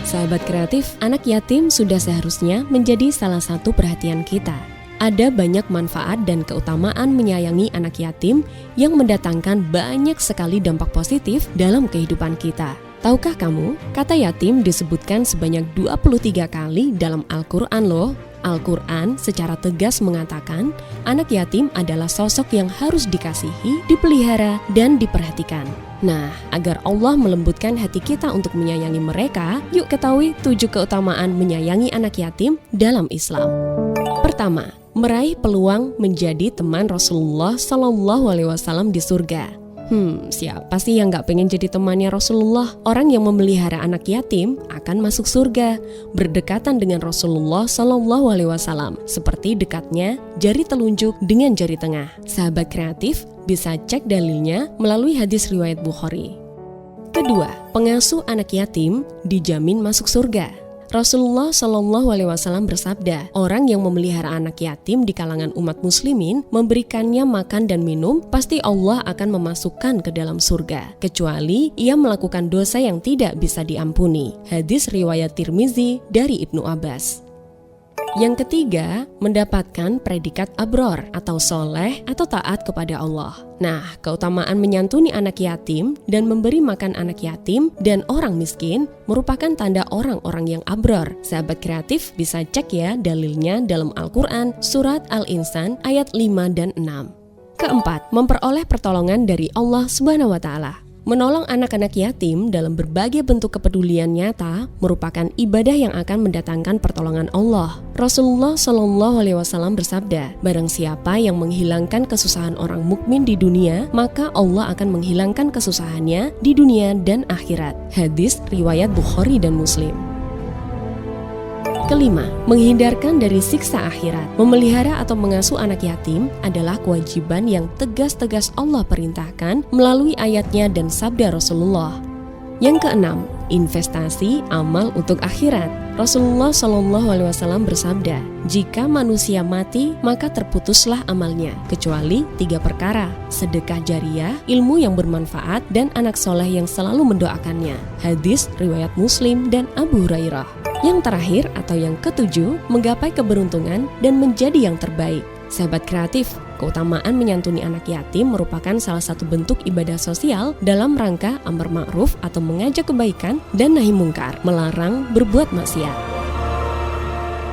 Sahabat kreatif, anak yatim sudah seharusnya menjadi salah satu perhatian kita. Ada banyak manfaat dan keutamaan menyayangi anak yatim yang mendatangkan banyak sekali dampak positif dalam kehidupan kita. Tahukah kamu, kata yatim disebutkan sebanyak 23 kali dalam Al-Quran loh. Al-Quran secara tegas mengatakan, anak yatim adalah sosok yang harus dikasihi, dipelihara, dan diperhatikan. Nah, agar Allah melembutkan hati kita untuk menyayangi mereka, yuk ketahui 7 keutamaan menyayangi anak yatim dalam Islam. Pertama, meraih peluang menjadi teman Rasulullah SAW di surga. Siapa sih yang gak pengen jadi temannya Rasulullah? Orang yang memelihara anak yatim akan masuk surga, berdekatan dengan Rasulullah SAW, seperti dekatnya jari telunjuk dengan jari tengah. Sahabat kreatif bisa cek dalilnya melalui hadis riwayat Bukhari. Kedua, pengasuh anak yatim dijamin masuk surga. Rasulullah SAW bersabda, orang yang memelihara anak yatim di kalangan umat muslimin, memberikannya makan dan minum, pasti Allah akan memasukkan ke dalam surga, kecuali ia melakukan dosa yang tidak bisa diampuni. Hadis riwayat Tirmizi dari Ibnu Abbas. Yang ketiga, mendapatkan predikat abror atau soleh atau taat kepada Allah. Nah, keutamaan menyantuni anak yatim dan memberi makan anak yatim dan orang miskin merupakan tanda orang-orang yang abror. Sahabat kreatif bisa cek ya dalilnya dalam Al-Quran, surat Al-Insan ayat 5 dan 6. Keempat, memperoleh pertolongan dari Allah Subhanahu wa Ta'ala. Menolong anak-anak yatim dalam berbagai bentuk kepedulian nyata merupakan ibadah yang akan mendatangkan pertolongan Allah. Rasulullah SAW bersabda, barang siapa yang menghilangkan kesusahan orang mukmin di dunia, maka Allah akan menghilangkan kesusahannya di dunia dan akhirat. Hadis riwayat Bukhari dan Muslim. Kelima, menghindarkan dari siksa akhirat. Memelihara atau mengasuh anak yatim adalah kewajiban yang tegas-tegas Allah perintahkan melalui ayatnya dan sabda Rasulullah. Yang keenam, investasi amal untuk akhirat. Rasulullah SAW bersabda, jika manusia mati, maka terputuslah amalnya, kecuali 3 perkara, sedekah jariah, ilmu yang bermanfaat, dan anak soleh yang selalu mendoakannya. Hadis riwayat Muslim dan Abu Hurairah. Yang terakhir atau yang ketujuh, menggapai keberuntungan dan menjadi yang terbaik. Sahabat kreatif, keutamaan menyantuni anak yatim merupakan salah satu bentuk ibadah sosial dalam rangka amar ma'ruf atau mengajak kebaikan dan nahi mungkar, melarang berbuat maksiat.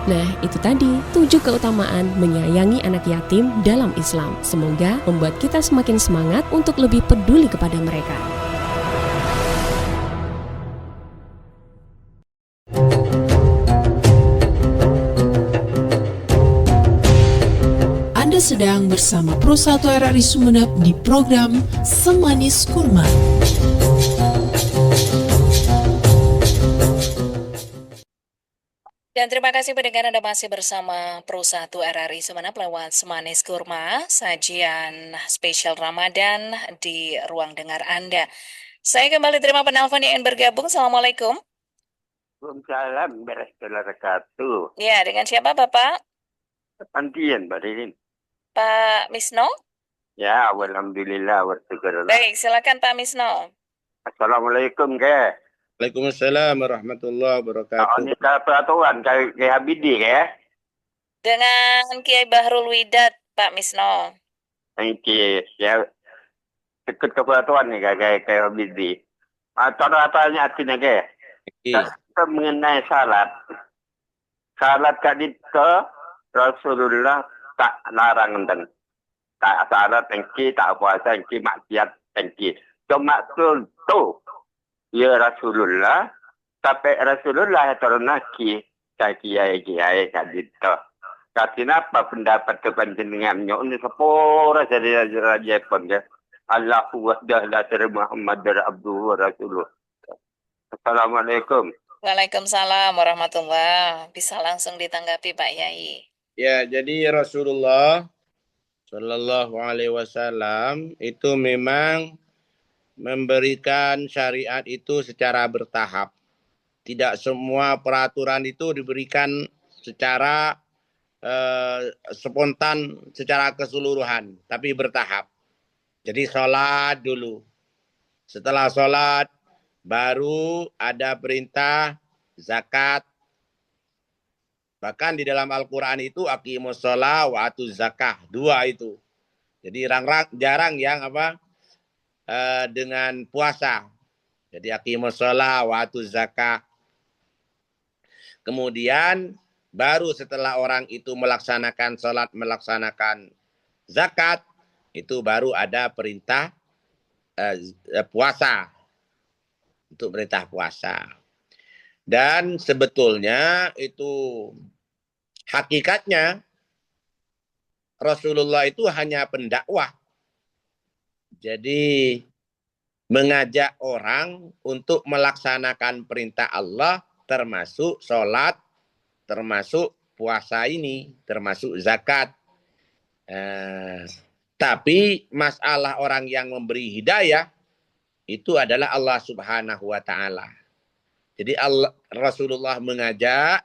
Nah, itu tadi 7 keutamaan menyayangi anak yatim dalam Islam. Semoga membuat kita semakin semangat untuk lebih peduli kepada mereka. sedang bersama Pro 1 RRI Sumeneb di program Semanis Kurma. Dan terima kasih pendengar Anda masih bersama Pro 1 RRI Sumeneb lewat Semanis Kurma, sajian spesial Ramadan di ruang dengar Anda. Saya kembali terima penelpon yang ingin bergabung. Assalamualaikum. Waalaikumsalam warahmatullahi wabarakatuh. Ya, dengan siapa Bapak? Pantian, Mbak Rin. Pak Misno? Ya, alhamdulillah wa syukurlah. Baik, silakan Pak Misno. Assalamualaikum, ke. Waalaikumsalam warahmatullahi wabarakatuh. Ini peraturan kayak Habidi, ke. Dengan Kiai Bahrul Widat, Pak Misno. Oke, ya. Ikut ke peraturan nih, kayak Habidi. Contoh-contohnya artinya, ke. Kita mengenai salat. Salat kadit ke Rasulullah tak larang dan tak salat engki, tak puasa engki, maksiat engki. Cuma tu ya Rasulullah, sampai Rasulullah terunaki saya kiai kadit ke. Kasih apa pendapat kepentingannya ini sepura dari raja pun ke. Allahu wahdah la syarika Muhammad abduhu wa rasuluh. Assalamualaikum. Waalaikumsalam warahmatullahi. Bisa langsung ditanggapi Pak Yai. Ya, jadi Rasulullah Shallallahu Alaihi Wasallam itu memang memberikan syariat itu secara bertahap. Tidak semua peraturan itu diberikan secara spontan, secara keseluruhan, tapi bertahap. Jadi sholat dulu. Setelah sholat, baru ada perintah zakat. Bahkan di dalam Al-Quran itu aqimus sholat wa atuz zakah. Dua itu. Jadi jarang yang dengan puasa. Jadi aqimus sholat wa atuz zakah. Kemudian baru setelah orang itu melaksanakan sholat, melaksanakan zakat, itu baru ada perintah puasa. Untuk perintah puasa. Dan sebetulnya itu hakikatnya Rasulullah itu hanya pendakwah. Jadi mengajak orang untuk melaksanakan perintah Allah termasuk sholat, termasuk puasa ini, termasuk zakat. Tapi masalah orang yang memberi hidayah itu adalah Allah Subhanahu wa Ta'ala. Jadi Rasulullah mengajak,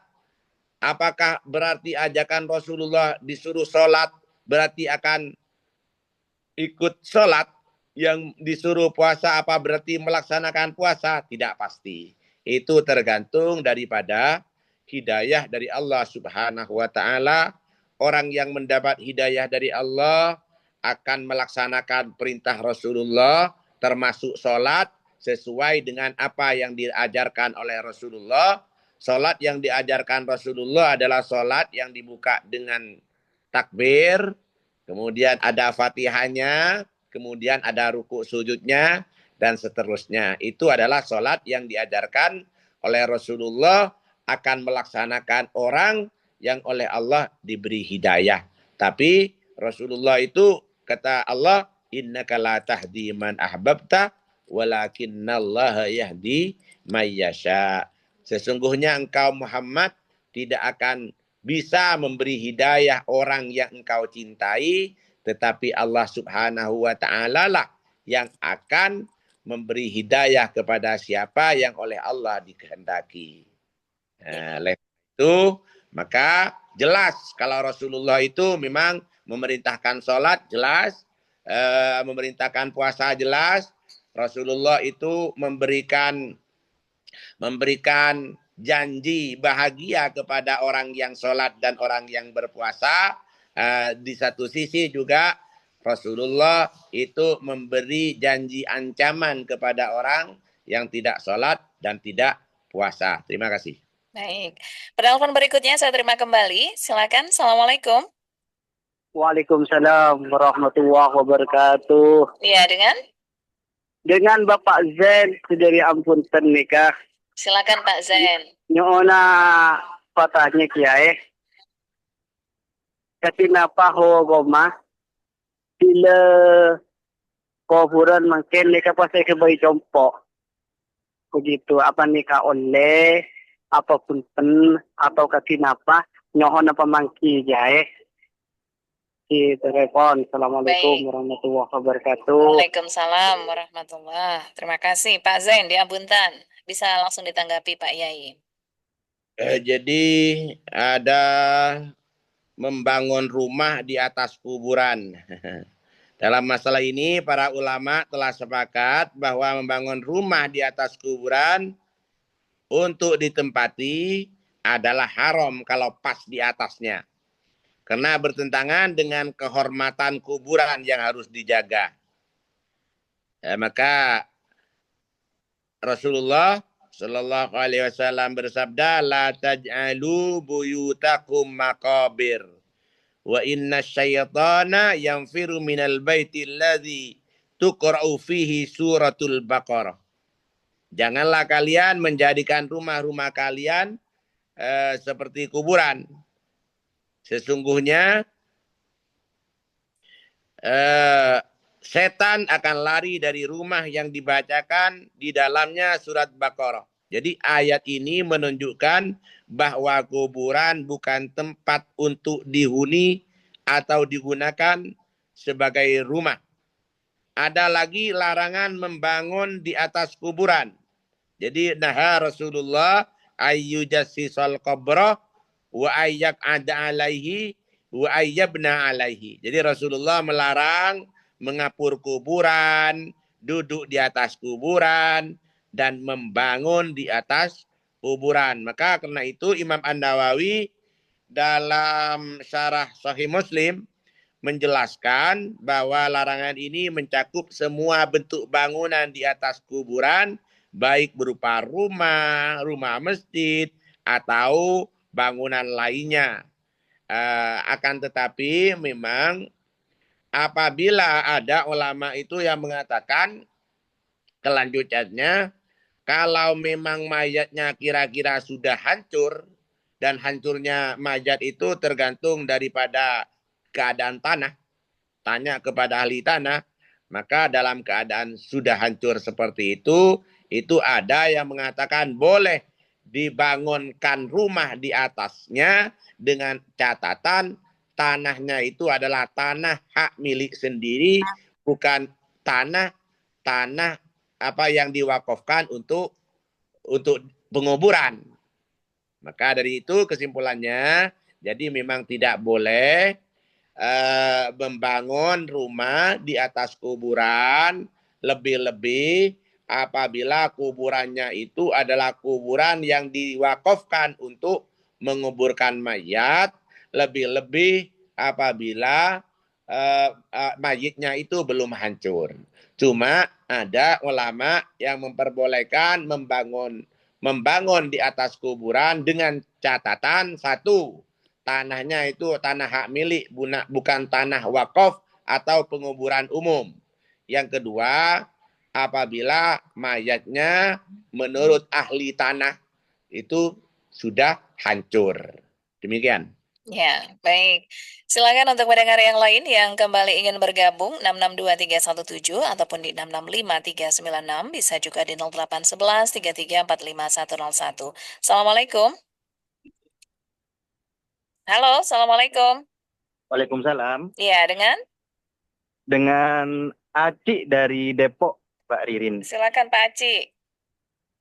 apakah berarti ajakan Rasulullah disuruh sholat berarti akan ikut sholat? Yang disuruh puasa apa berarti melaksanakan puasa? Tidak pasti. Itu tergantung daripada hidayah dari Allah Subhanahu wa Ta'ala. Orang yang mendapat hidayah dari Allah akan melaksanakan perintah Rasulullah termasuk sholat sesuai dengan apa yang diajarkan oleh Rasulullah. Sholat yang diajarkan Rasulullah adalah sholat yang dibuka dengan takbir, kemudian ada fatihahnya, kemudian ada ruku sujudnya, dan seterusnya. Itu adalah sholat yang diajarkan oleh Rasulullah akan melaksanakan orang yang oleh Allah diberi hidayah. Tapi Rasulullah itu, kata Allah, innaka la tahdi man ahbabta walakinnallaha yahdi may yasha. Sesungguhnya engkau Muhammad tidak akan bisa memberi hidayah orang yang engkau cintai, tetapi Allah Subhanahu wa Ta'ala lah yang akan memberi hidayah kepada siapa yang oleh Allah dikehendaki. Oleh itu, maka jelas kalau Rasulullah itu memang memerintahkan sholat, jelas, memerintahkan puasa, jelas. Rasulullah itu memberikan janji bahagia kepada orang yang sholat dan orang yang berpuasa. Di satu sisi juga Rasulullah itu memberi janji ancaman kepada orang yang tidak sholat dan tidak puasa. Terima kasih. Baik. Penelpon berikutnya saya terima kembali. Silakan. Assalamualaikum. Waalaikumsalam warahmatullahi wabarakatuh. Iya, dengan Bapak Zain dari Ampunten nikah. silakan Pak Zain. Nyona patahnya kiai. katinapa ho goma bila kuburan makin mereka pasal ke bayi jompo. Begitu apa nikah oleh apapun atau katinapa nyohon apa mangki jae. Di telepon. Assalamualaikum Baik. warahmatullahi wabarakatuh. Waalaikumsalam warahmatullah. Terima kasih Pak Zain di Ambuntan. Bisa langsung ditanggapi Pak Yai. Jadi ada membangun rumah di atas kuburan. Dalam masalah ini para ulama telah sepakat bahwa membangun rumah di atas kuburan untuk ditempati adalah haram kalau pas di atasnya. Karena bertentangan dengan kehormatan kuburan yang harus dijaga. Maka Rasulullah Shallallahu Alaihi Wasallam bersabda, la taj'alu buyutakum maqabir, wa inna syaitana yanfiru minal baiti alladhi tuqra'u fihi suratul Baqarah. Janganlah kalian menjadikan rumah-rumah kalian seperti kuburan. Sesungguhnya setan akan lari dari rumah yang dibacakan di dalamnya surat Baqarah. Jadi ayat ini menunjukkan bahwa kuburan bukan tempat untuk dihuni atau digunakan sebagai rumah. Ada lagi larangan membangun di atas kuburan. Jadi naha Rasulullah ayyujassisal qabra wa ayyak ada alaihi wa ayyabna alaihi. Jadi Rasulullah melarang mengapur kuburan, duduk di atas kuburan, dan membangun di atas kuburan. Maka karena itu Imam An-Nawawi dalam syarah Sahih Muslim menjelaskan bahwa larangan ini mencakup semua bentuk bangunan di atas kuburan, baik berupa rumah, rumah masjid, atau bangunan lainnya. Akan tetapi memang apabila ada ulama itu yang mengatakan kelanjutannya, kalau memang mayatnya kira-kira sudah hancur, dan hancurnya mayat itu tergantung daripada keadaan tanah, tanya kepada ahli tanah, maka dalam keadaan sudah hancur seperti itu ada yang mengatakan boleh dibangunkan rumah di atasnya dengan catatan tanahnya itu adalah tanah hak milik sendiri, bukan tanah apa yang diwakafkan untuk penguburan. Maka dari itu kesimpulannya, jadi memang tidak boleh membangun rumah di atas kuburan, lebih-lebih apabila kuburannya itu adalah kuburan yang diwakafkan untuk menguburkan mayat, lebih-lebih apabila mayitnya itu belum hancur. Cuma ada ulama yang memperbolehkan membangun di atas kuburan dengan catatan satu, tanahnya itu tanah hak milik, bukan tanah wakaf atau penguburan umum. Yang kedua, apabila mayatnya menurut ahli tanah itu sudah hancur. Demikian. Ya, baik. Silakan untuk pendengar yang lain yang kembali ingin bergabung 662317 ataupun di 665396, bisa juga di 0811 3345 101. Assalamualaikum. Halo, Assalamualaikum. Waalaikumsalam. Iya, Dengan Aci dari Depok, Mbak Ririn. silakan Pak Aci.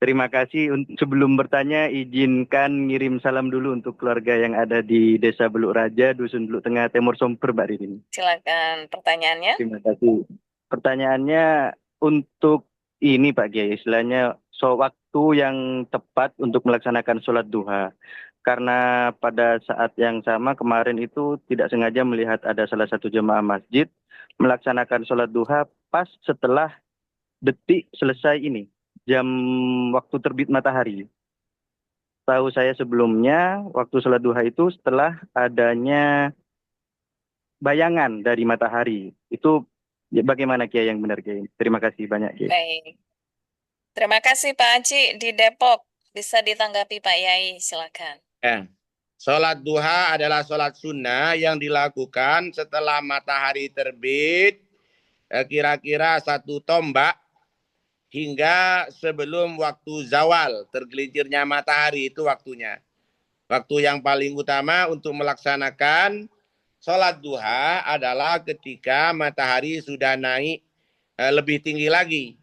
Terima kasih. Sebelum bertanya, izinkan ngirim salam dulu untuk keluarga yang ada di Desa Beluk Raja, Dusun Beluk Tengah, Timur Somper, Mbak Ririn. Silakan pertanyaannya. Terima kasih. Pertanyaannya untuk ini Pak Kiai, istilahnya waktu yang tepat untuk melaksanakan sholat duha. Karena pada saat yang sama kemarin itu tidak sengaja melihat ada salah satu jemaah masjid melaksanakan sholat duha pas setelah detik selesai ini, jam waktu terbit matahari. Tahu saya sebelumnya waktu sholat duha itu setelah adanya bayangan dari matahari. Itu bagaimana Kiai yang benar Kiai? Terima kasih banyak Kiai. Baik. Terima kasih Pak Aci di Depok. Bisa ditanggapi Pak Yai, silakan. Sholat duha adalah sholat sunnah yang dilakukan setelah matahari terbit kira-kira 1 tombak hingga sebelum waktu zawal, tergelincirnya matahari itu waktunya. Waktu yang paling utama untuk melaksanakan sholat duha adalah ketika matahari sudah naik lebih tinggi lagi.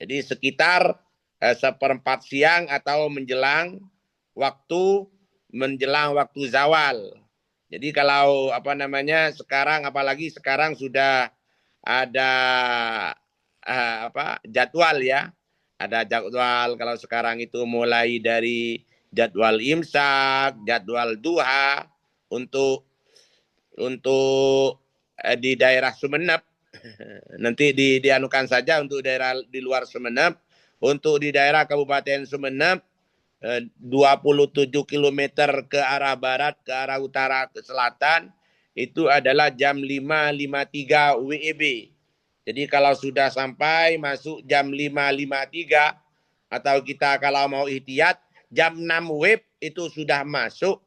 Jadi sekitar 1/4 siang atau menjelang waktu zawal. Jadi kalau sekarang, apalagi sekarang sudah ada jadwal ya. Ada jadwal kalau sekarang itu mulai dari jadwal imsak, jadwal duha untuk di daerah Sumeneb. Nanti dianukan saja untuk daerah di luar Sumeneb. Untuk di daerah Kabupaten Sumeneb 27 km ke arah barat, ke arah utara, ke selatan itu adalah jam 5.53 WIB. Jadi kalau sudah sampai masuk jam 5.53 atau kita kalau mau ihtiyat jam 6 WIB itu sudah masuk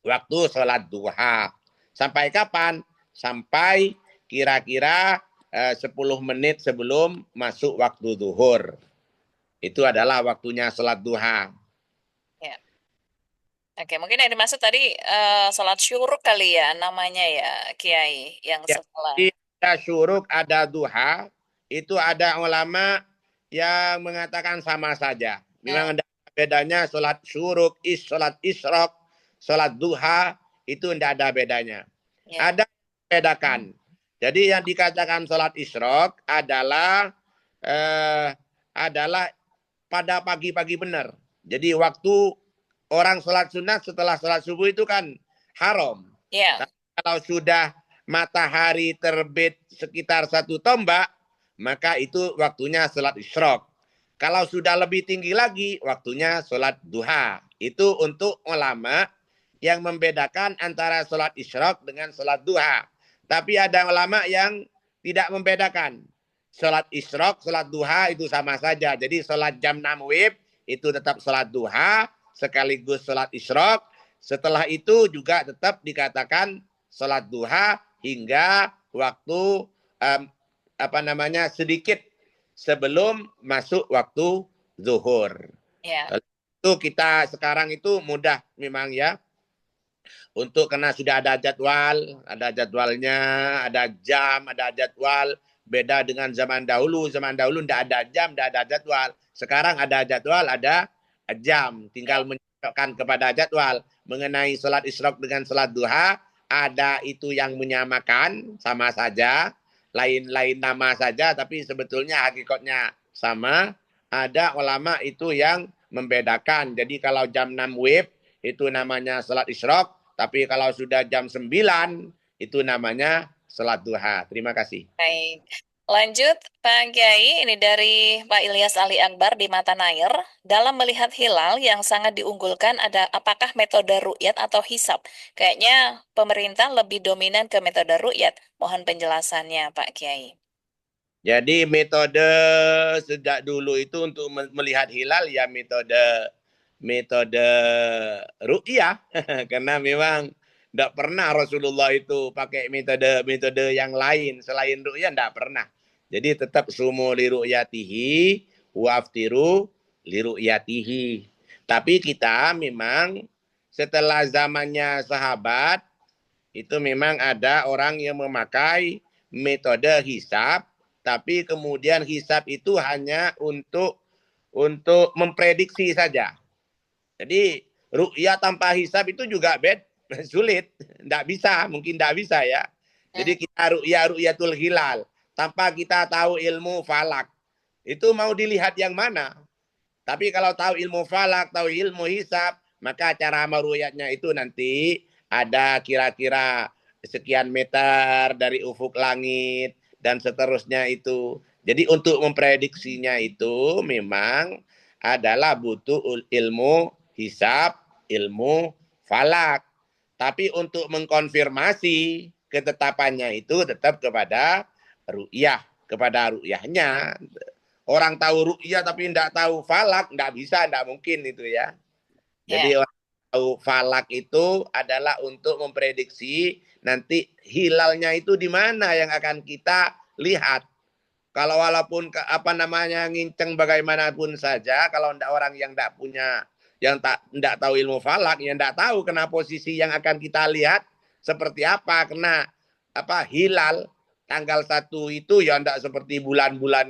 waktu sholat duha. Sampai kapan? Sampai kira-kira 10 menit sebelum masuk waktu zuhur. Itu adalah waktunya sholat duha. Ya. Oke, mungkin yang dimaksud tadi sholat syuruk kali ya namanya ya, Kiai, yang Ya, setelah. ada syuruk, ada duha. Itu ada ulama yang mengatakan sama saja. Memang ada bedanya sholat syuruk, sholat isyraq, sholat duha, itu tidak ada bedanya. Ya. Ada yang bedakan. Jadi yang dikatakan sholat isyraq adalah pada pagi-pagi benar. Jadi waktu orang sholat sunat setelah sholat subuh itu kan haram. Ya. Tapi kalau sudah matahari terbit sekitar 1 tombak, maka itu waktunya sholat isyraq. Kalau sudah lebih tinggi lagi, waktunya sholat duha. Itu untuk ulama yang membedakan antara sholat isyraq dengan sholat duha. Tapi ada ulama yang tidak membedakan. Sholat isyraq, sholat duha itu sama saja. Jadi sholat jam 6 WIB itu tetap sholat duha sekaligus sholat isyraq. Setelah itu juga tetap dikatakan sholat duha hingga waktu sedikit sebelum masuk waktu zuhur. Ya. Itu kita sekarang itu mudah memang ya. Untuk karena sudah ada jadwal, ada jadwalnya, ada jam, ada jadwal. Beda dengan zaman dahulu. Zaman dahulu tidak ada jam, tidak ada jadwal. Sekarang ada jadwal, ada jam. Tinggal menyocokkan kepada jadwal. Mengenai sholat isyraq dengan sholat duha, ada itu yang menyamakan, sama saja. Lain-lain nama saja, tapi sebetulnya hakikatnya sama. Ada ulama itu yang membedakan. Jadi kalau jam 6 WIB, itu namanya sholat isyraq. Tapi kalau sudah jam 9, itu namanya sholat duha. Terima kasih. Baik. Lanjut, Pak Kiai, ini dari Pak Ilyas Ali Akbar di Matanair. Dalam melihat hilal yang sangat diunggulkan apakah metode ru'yat atau hisab? Kayaknya pemerintah lebih dominan ke metode ru'yat. Mohon penjelasannya, Pak Kiai. Jadi metode sejak dulu itu untuk melihat hilal ya metode ru'yah. Karena memang tidak pernah Rasulullah itu pakai metode yang lain selain ru'yah, tidak pernah. Jadi tetap sumu li ru'yatihi waftiru li ru'yatihi. Tapi kita memang setelah zamannya sahabat itu memang ada orang yang memakai metode hisab, tapi kemudian hisab itu hanya untuk memprediksi saja. Jadi ru'yah tanpa hisab itu juga sulit, mungkin tidak bisa ya. Jadi kita ru'yatul hilal tanpa kita tahu ilmu falak. Itu mau dilihat yang mana? Tapi kalau tahu ilmu falak, tahu ilmu hisab, maka cara meru'yatnya itu nanti ada kira-kira sekian meter dari ufuk langit dan seterusnya itu. Jadi untuk memprediksinya itu memang adalah butuh ilmu hisab, ilmu falak. Tapi untuk mengkonfirmasi ketetapannya itu tetap kepada ru'yah, kepada ru'yahnya. Orang tahu ru'yah tapi tidak tahu falak, tidak bisa, tidak mungkin itu ya. Jadi orang tahu falak itu adalah untuk memprediksi nanti hilalnya itu di mana yang akan kita lihat. Kalau walaupun nginceng bagaimanapun saja, kalau ndak orang yang ndak punya, yang ndak tahu ilmu falak, yang ndak tahu kena posisi yang akan kita lihat seperti apa, kena hilal tanggal 1 itu ya ndak seperti bulan-bulan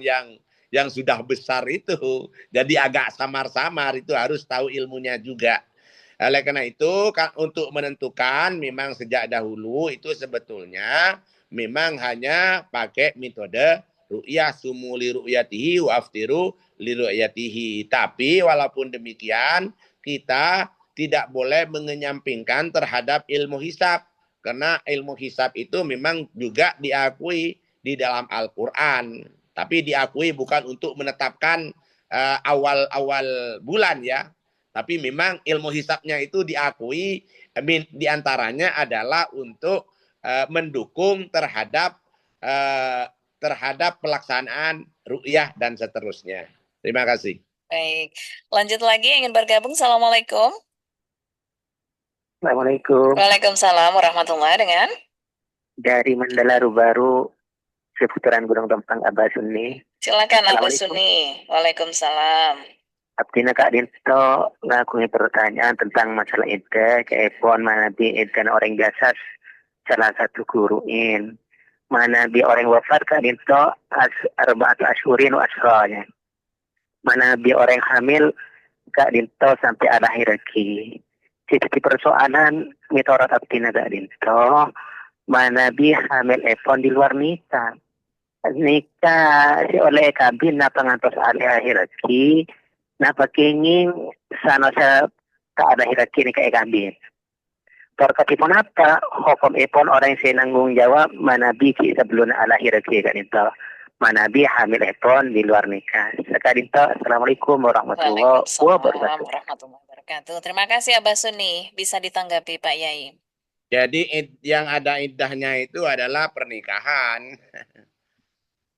yang sudah besar itu. Jadi agak samar-samar, itu harus tahu ilmunya juga. Oleh karena itu, untuk menentukan memang sejak dahulu itu sebetulnya memang hanya pakai metode ru'yah sumu li ru'yatihi wa aftiru li ru'yatihi. Tapi walaupun demikian, kita tidak boleh mengenyampingkan terhadap ilmu hisab. Karena ilmu hisab itu memang juga diakui di dalam Al-Quran. Tapi diakui bukan untuk menetapkan awal-awal bulan ya. Tapi memang ilmu hisabnya itu diakui diantaranya adalah untuk mendukung terhadap pelaksanaan ru'yah dan seterusnya. Terima kasih. Baik, lanjut lagi yang ingin bergabung. Assalamualaikum. Assalamualaikum. Waalaikumsalam warahmatullahi dengan Dari Mandala Baru, seputaran Gunung Tompang Abah Sunni. Silakan Abah Sunni. Waalaikumsalam. Abdina Kak Dinto ngakui pertanyaan tentang masalah iddah, kayak pohon manabi iddah orang biasa salah satu guruin. Manabi orang wafat Kak Dinto arba'at asyurin wa asranya. Manabi orang hamil Kak Dinto sampai akhir lagi. Jadi persoalan mitorot Abdina Kak Dinto, manabi hamil epon di luar nikah. Nikah si oleh kabin na pangantos akhir lagi. Nah, pakingin sana sa kaada hiraki ni kaikambin. Perkatipun apa, hukum ipon orang yang nanggung jawab manabi sebelum ala hiraki kanito. Manabi hamil ipon di luar nikah. Sekadinto, Assalamualaikum warahmatullahi wabarakatuh. Terima kasih Abah Sunni. Bisa ditanggapi Pak Yai. Jadi yang ada iddahnya itu adalah pernikahan.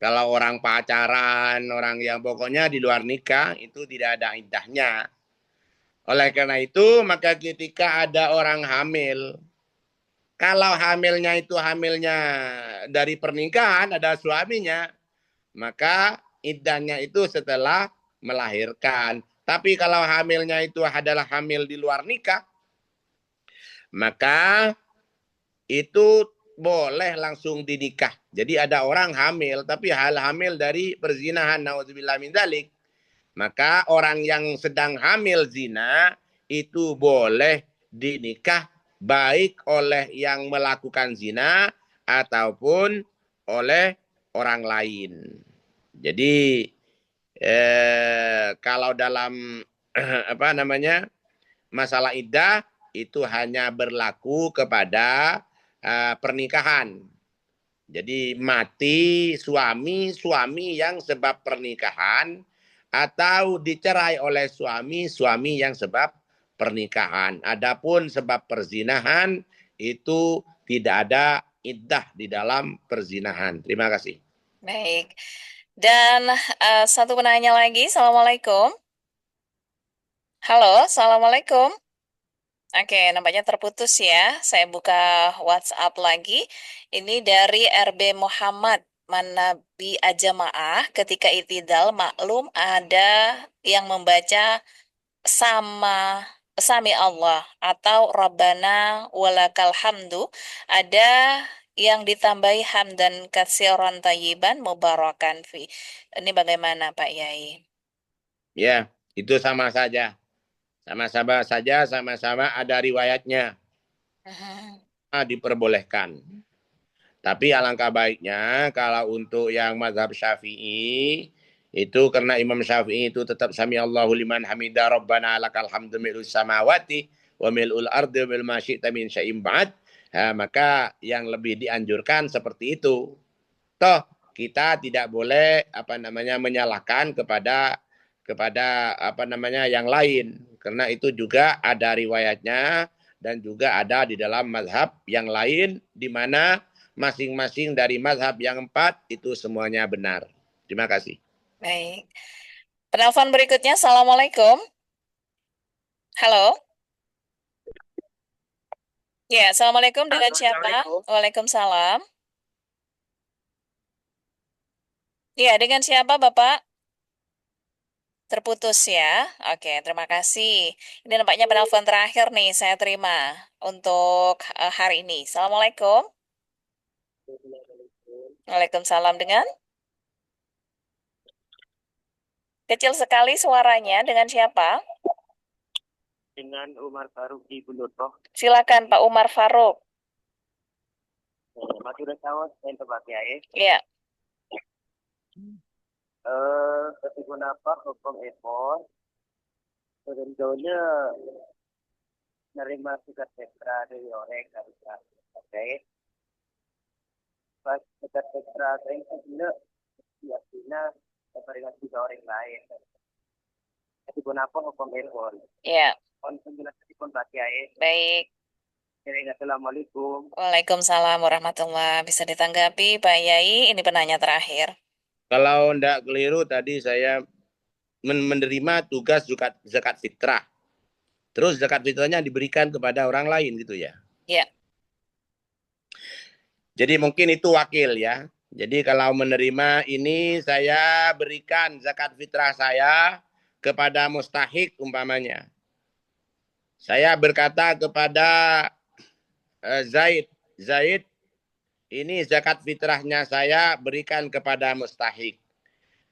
Kalau orang pacaran, orang yang pokoknya di luar nikah, itu tidak ada iddahnya. Oleh karena itu, maka ketika ada orang hamil, kalau hamilnya itu hamilnya dari pernikahan, ada suaminya, maka iddahnya itu setelah melahirkan. Tapi kalau hamilnya itu adalah hamil di luar nikah, maka itu boleh langsung dinikah. Jadi ada orang hamil, tapi hamil dari perzinahan, naudzubillah min dzalik. Maka orang yang sedang hamil zina itu boleh dinikah baik oleh yang melakukan zina ataupun oleh orang lain. Jadi kalau dalam masalah iddah itu hanya berlaku kepada pernikahan. Jadi mati suami yang sebab pernikahan atau dicerai oleh suami yang sebab pernikahan. Adapun sebab perzinahan itu tidak ada iddah di dalam perzinahan. Terima kasih. Baik. Dan satu penanya lagi. Assalamualaikum. Halo, Assalamualaikum. Oke, nampaknya terputus ya. Saya buka WhatsApp lagi. Ini dari RB Muhammad. Manabi ajamaah ketika itidal maklum ada yang membaca Sami Allah atau Rabbana walakal hamdu, ada yang ditambahi hamdan katsiran tayyiban mubarakan fi. Ini bagaimana Pak Yai? Ya, itu sama saja. Sama-sama ada riwayatnya. Diperbolehkan. Tapi alangkah baiknya kalau untuk yang mazhab Syafi'i itu karena Imam Syafi'i itu tetap sami Allahu liman hamidah rabbana lakal hamdu mil'us samawati wa mil'ul ardi wa ma syi'ta min syai'in ba'd. Maka yang lebih dianjurkan seperti itu. Toh kita tidak boleh menyalahkan kepada yang lain, karena itu juga ada riwayatnya dan juga ada di dalam mazhab yang lain di mana masing-masing dari mazhab yang 4 itu semuanya benar. Terima kasih. Baik. Penelpon berikutnya, Assalamualaikum. Halo. Ya, Assalamualaikum, dengan siapa? Assalamualaikum. Waalaikumsalam. Ya, dengan siapa Bapak? Terputus ya. Oke, terima kasih. Ini nampaknya penelpon terakhir nih saya terima untuk hari ini. Assalamualaikum. Waalaikumsalam, dengan kecil sekali suaranya, dengan siapa? Dengan Umar Faruk di Bundoto. Silakan Pak Umar Faruk. Masih udah tahu yang tempat ya. Ya, Ketika apa hukum ekor tentunya nerima sukat ekstra dari orang harus pakai pas sukat ekstra saya itu biasanya memberikan juga orang lain. Ketika apa hukum ekor ya, on penjelasan pun pakai. baik. Assalamualaikum. Waalaikumsalam warahmatullahi. Bisa ditanggapi Pak Yai, ini penanya terakhir. Kalau tidak keliru tadi saya menerima tugas zakat fitrah. Terus zakat fitrahnya diberikan kepada orang lain gitu ya. Ya. Jadi mungkin itu wakil ya. Jadi kalau menerima ini saya berikan zakat fitrah saya kepada mustahik umpamanya. Saya berkata kepada Zaid, ini zakat fitrahnya saya berikan kepada mustahik.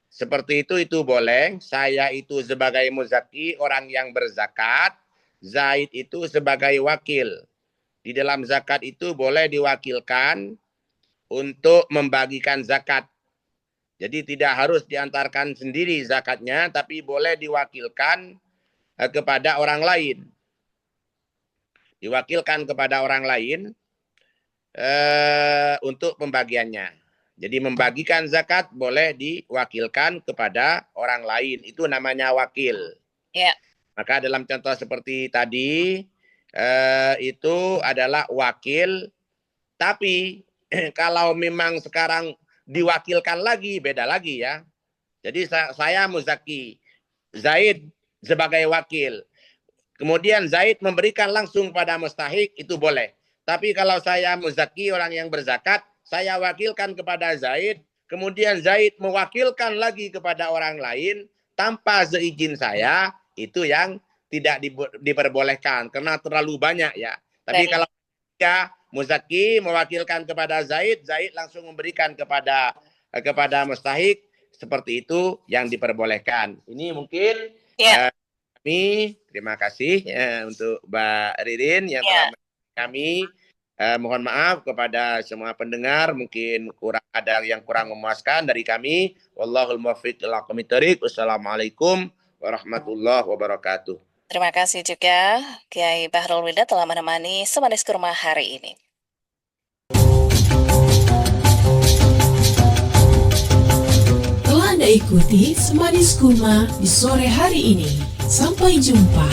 Seperti itu boleh. Saya itu sebagai muzaki, orang yang berzakat. Zaid itu sebagai wakil. Di dalam zakat itu boleh diwakilkan untuk membagikan zakat. Jadi tidak harus diantarkan sendiri zakatnya, tapi boleh diwakilkan kepada orang lain. Diwakilkan kepada orang lain untuk pembagiannya. Jadi membagikan zakat boleh diwakilkan kepada orang lain. Itu namanya wakil. Ya. Maka dalam contoh seperti tadi, itu adalah wakil. Tapi kalau memang sekarang diwakilkan lagi, beda lagi ya. Jadi saya muzaki, Zaid sebagai wakil. Kemudian Zaid memberikan langsung pada mustahik, itu boleh. Tapi kalau saya muzaki, orang yang berzakat, saya wakilkan kepada Zaid, kemudian Zaid mewakilkan lagi kepada orang lain tanpa seizin saya, itu yang tidak diperbolehkan karena terlalu banyak ya. Tapi kalau ya muzaki mewakilkan kepada Zaid, Zaid langsung memberikan kepada mustahik, seperti itu yang diperbolehkan. Ini mungkin kami terima kasih untuk Mbak Ririn yang telah kami. Mohon maaf kepada semua pendengar, mungkin ada yang kurang memuaskan dari kami. Wallahul muwaffiq ila aqwamit thoriq. Wassalamualaikum warahmatullahi wabarakatuh. Terima kasih juga Kiai Bahrul Wida telah menemani Semanis Kurma hari ini. Telah Anda ikuti Semanis Kurma di sore hari ini. Sampai jumpa.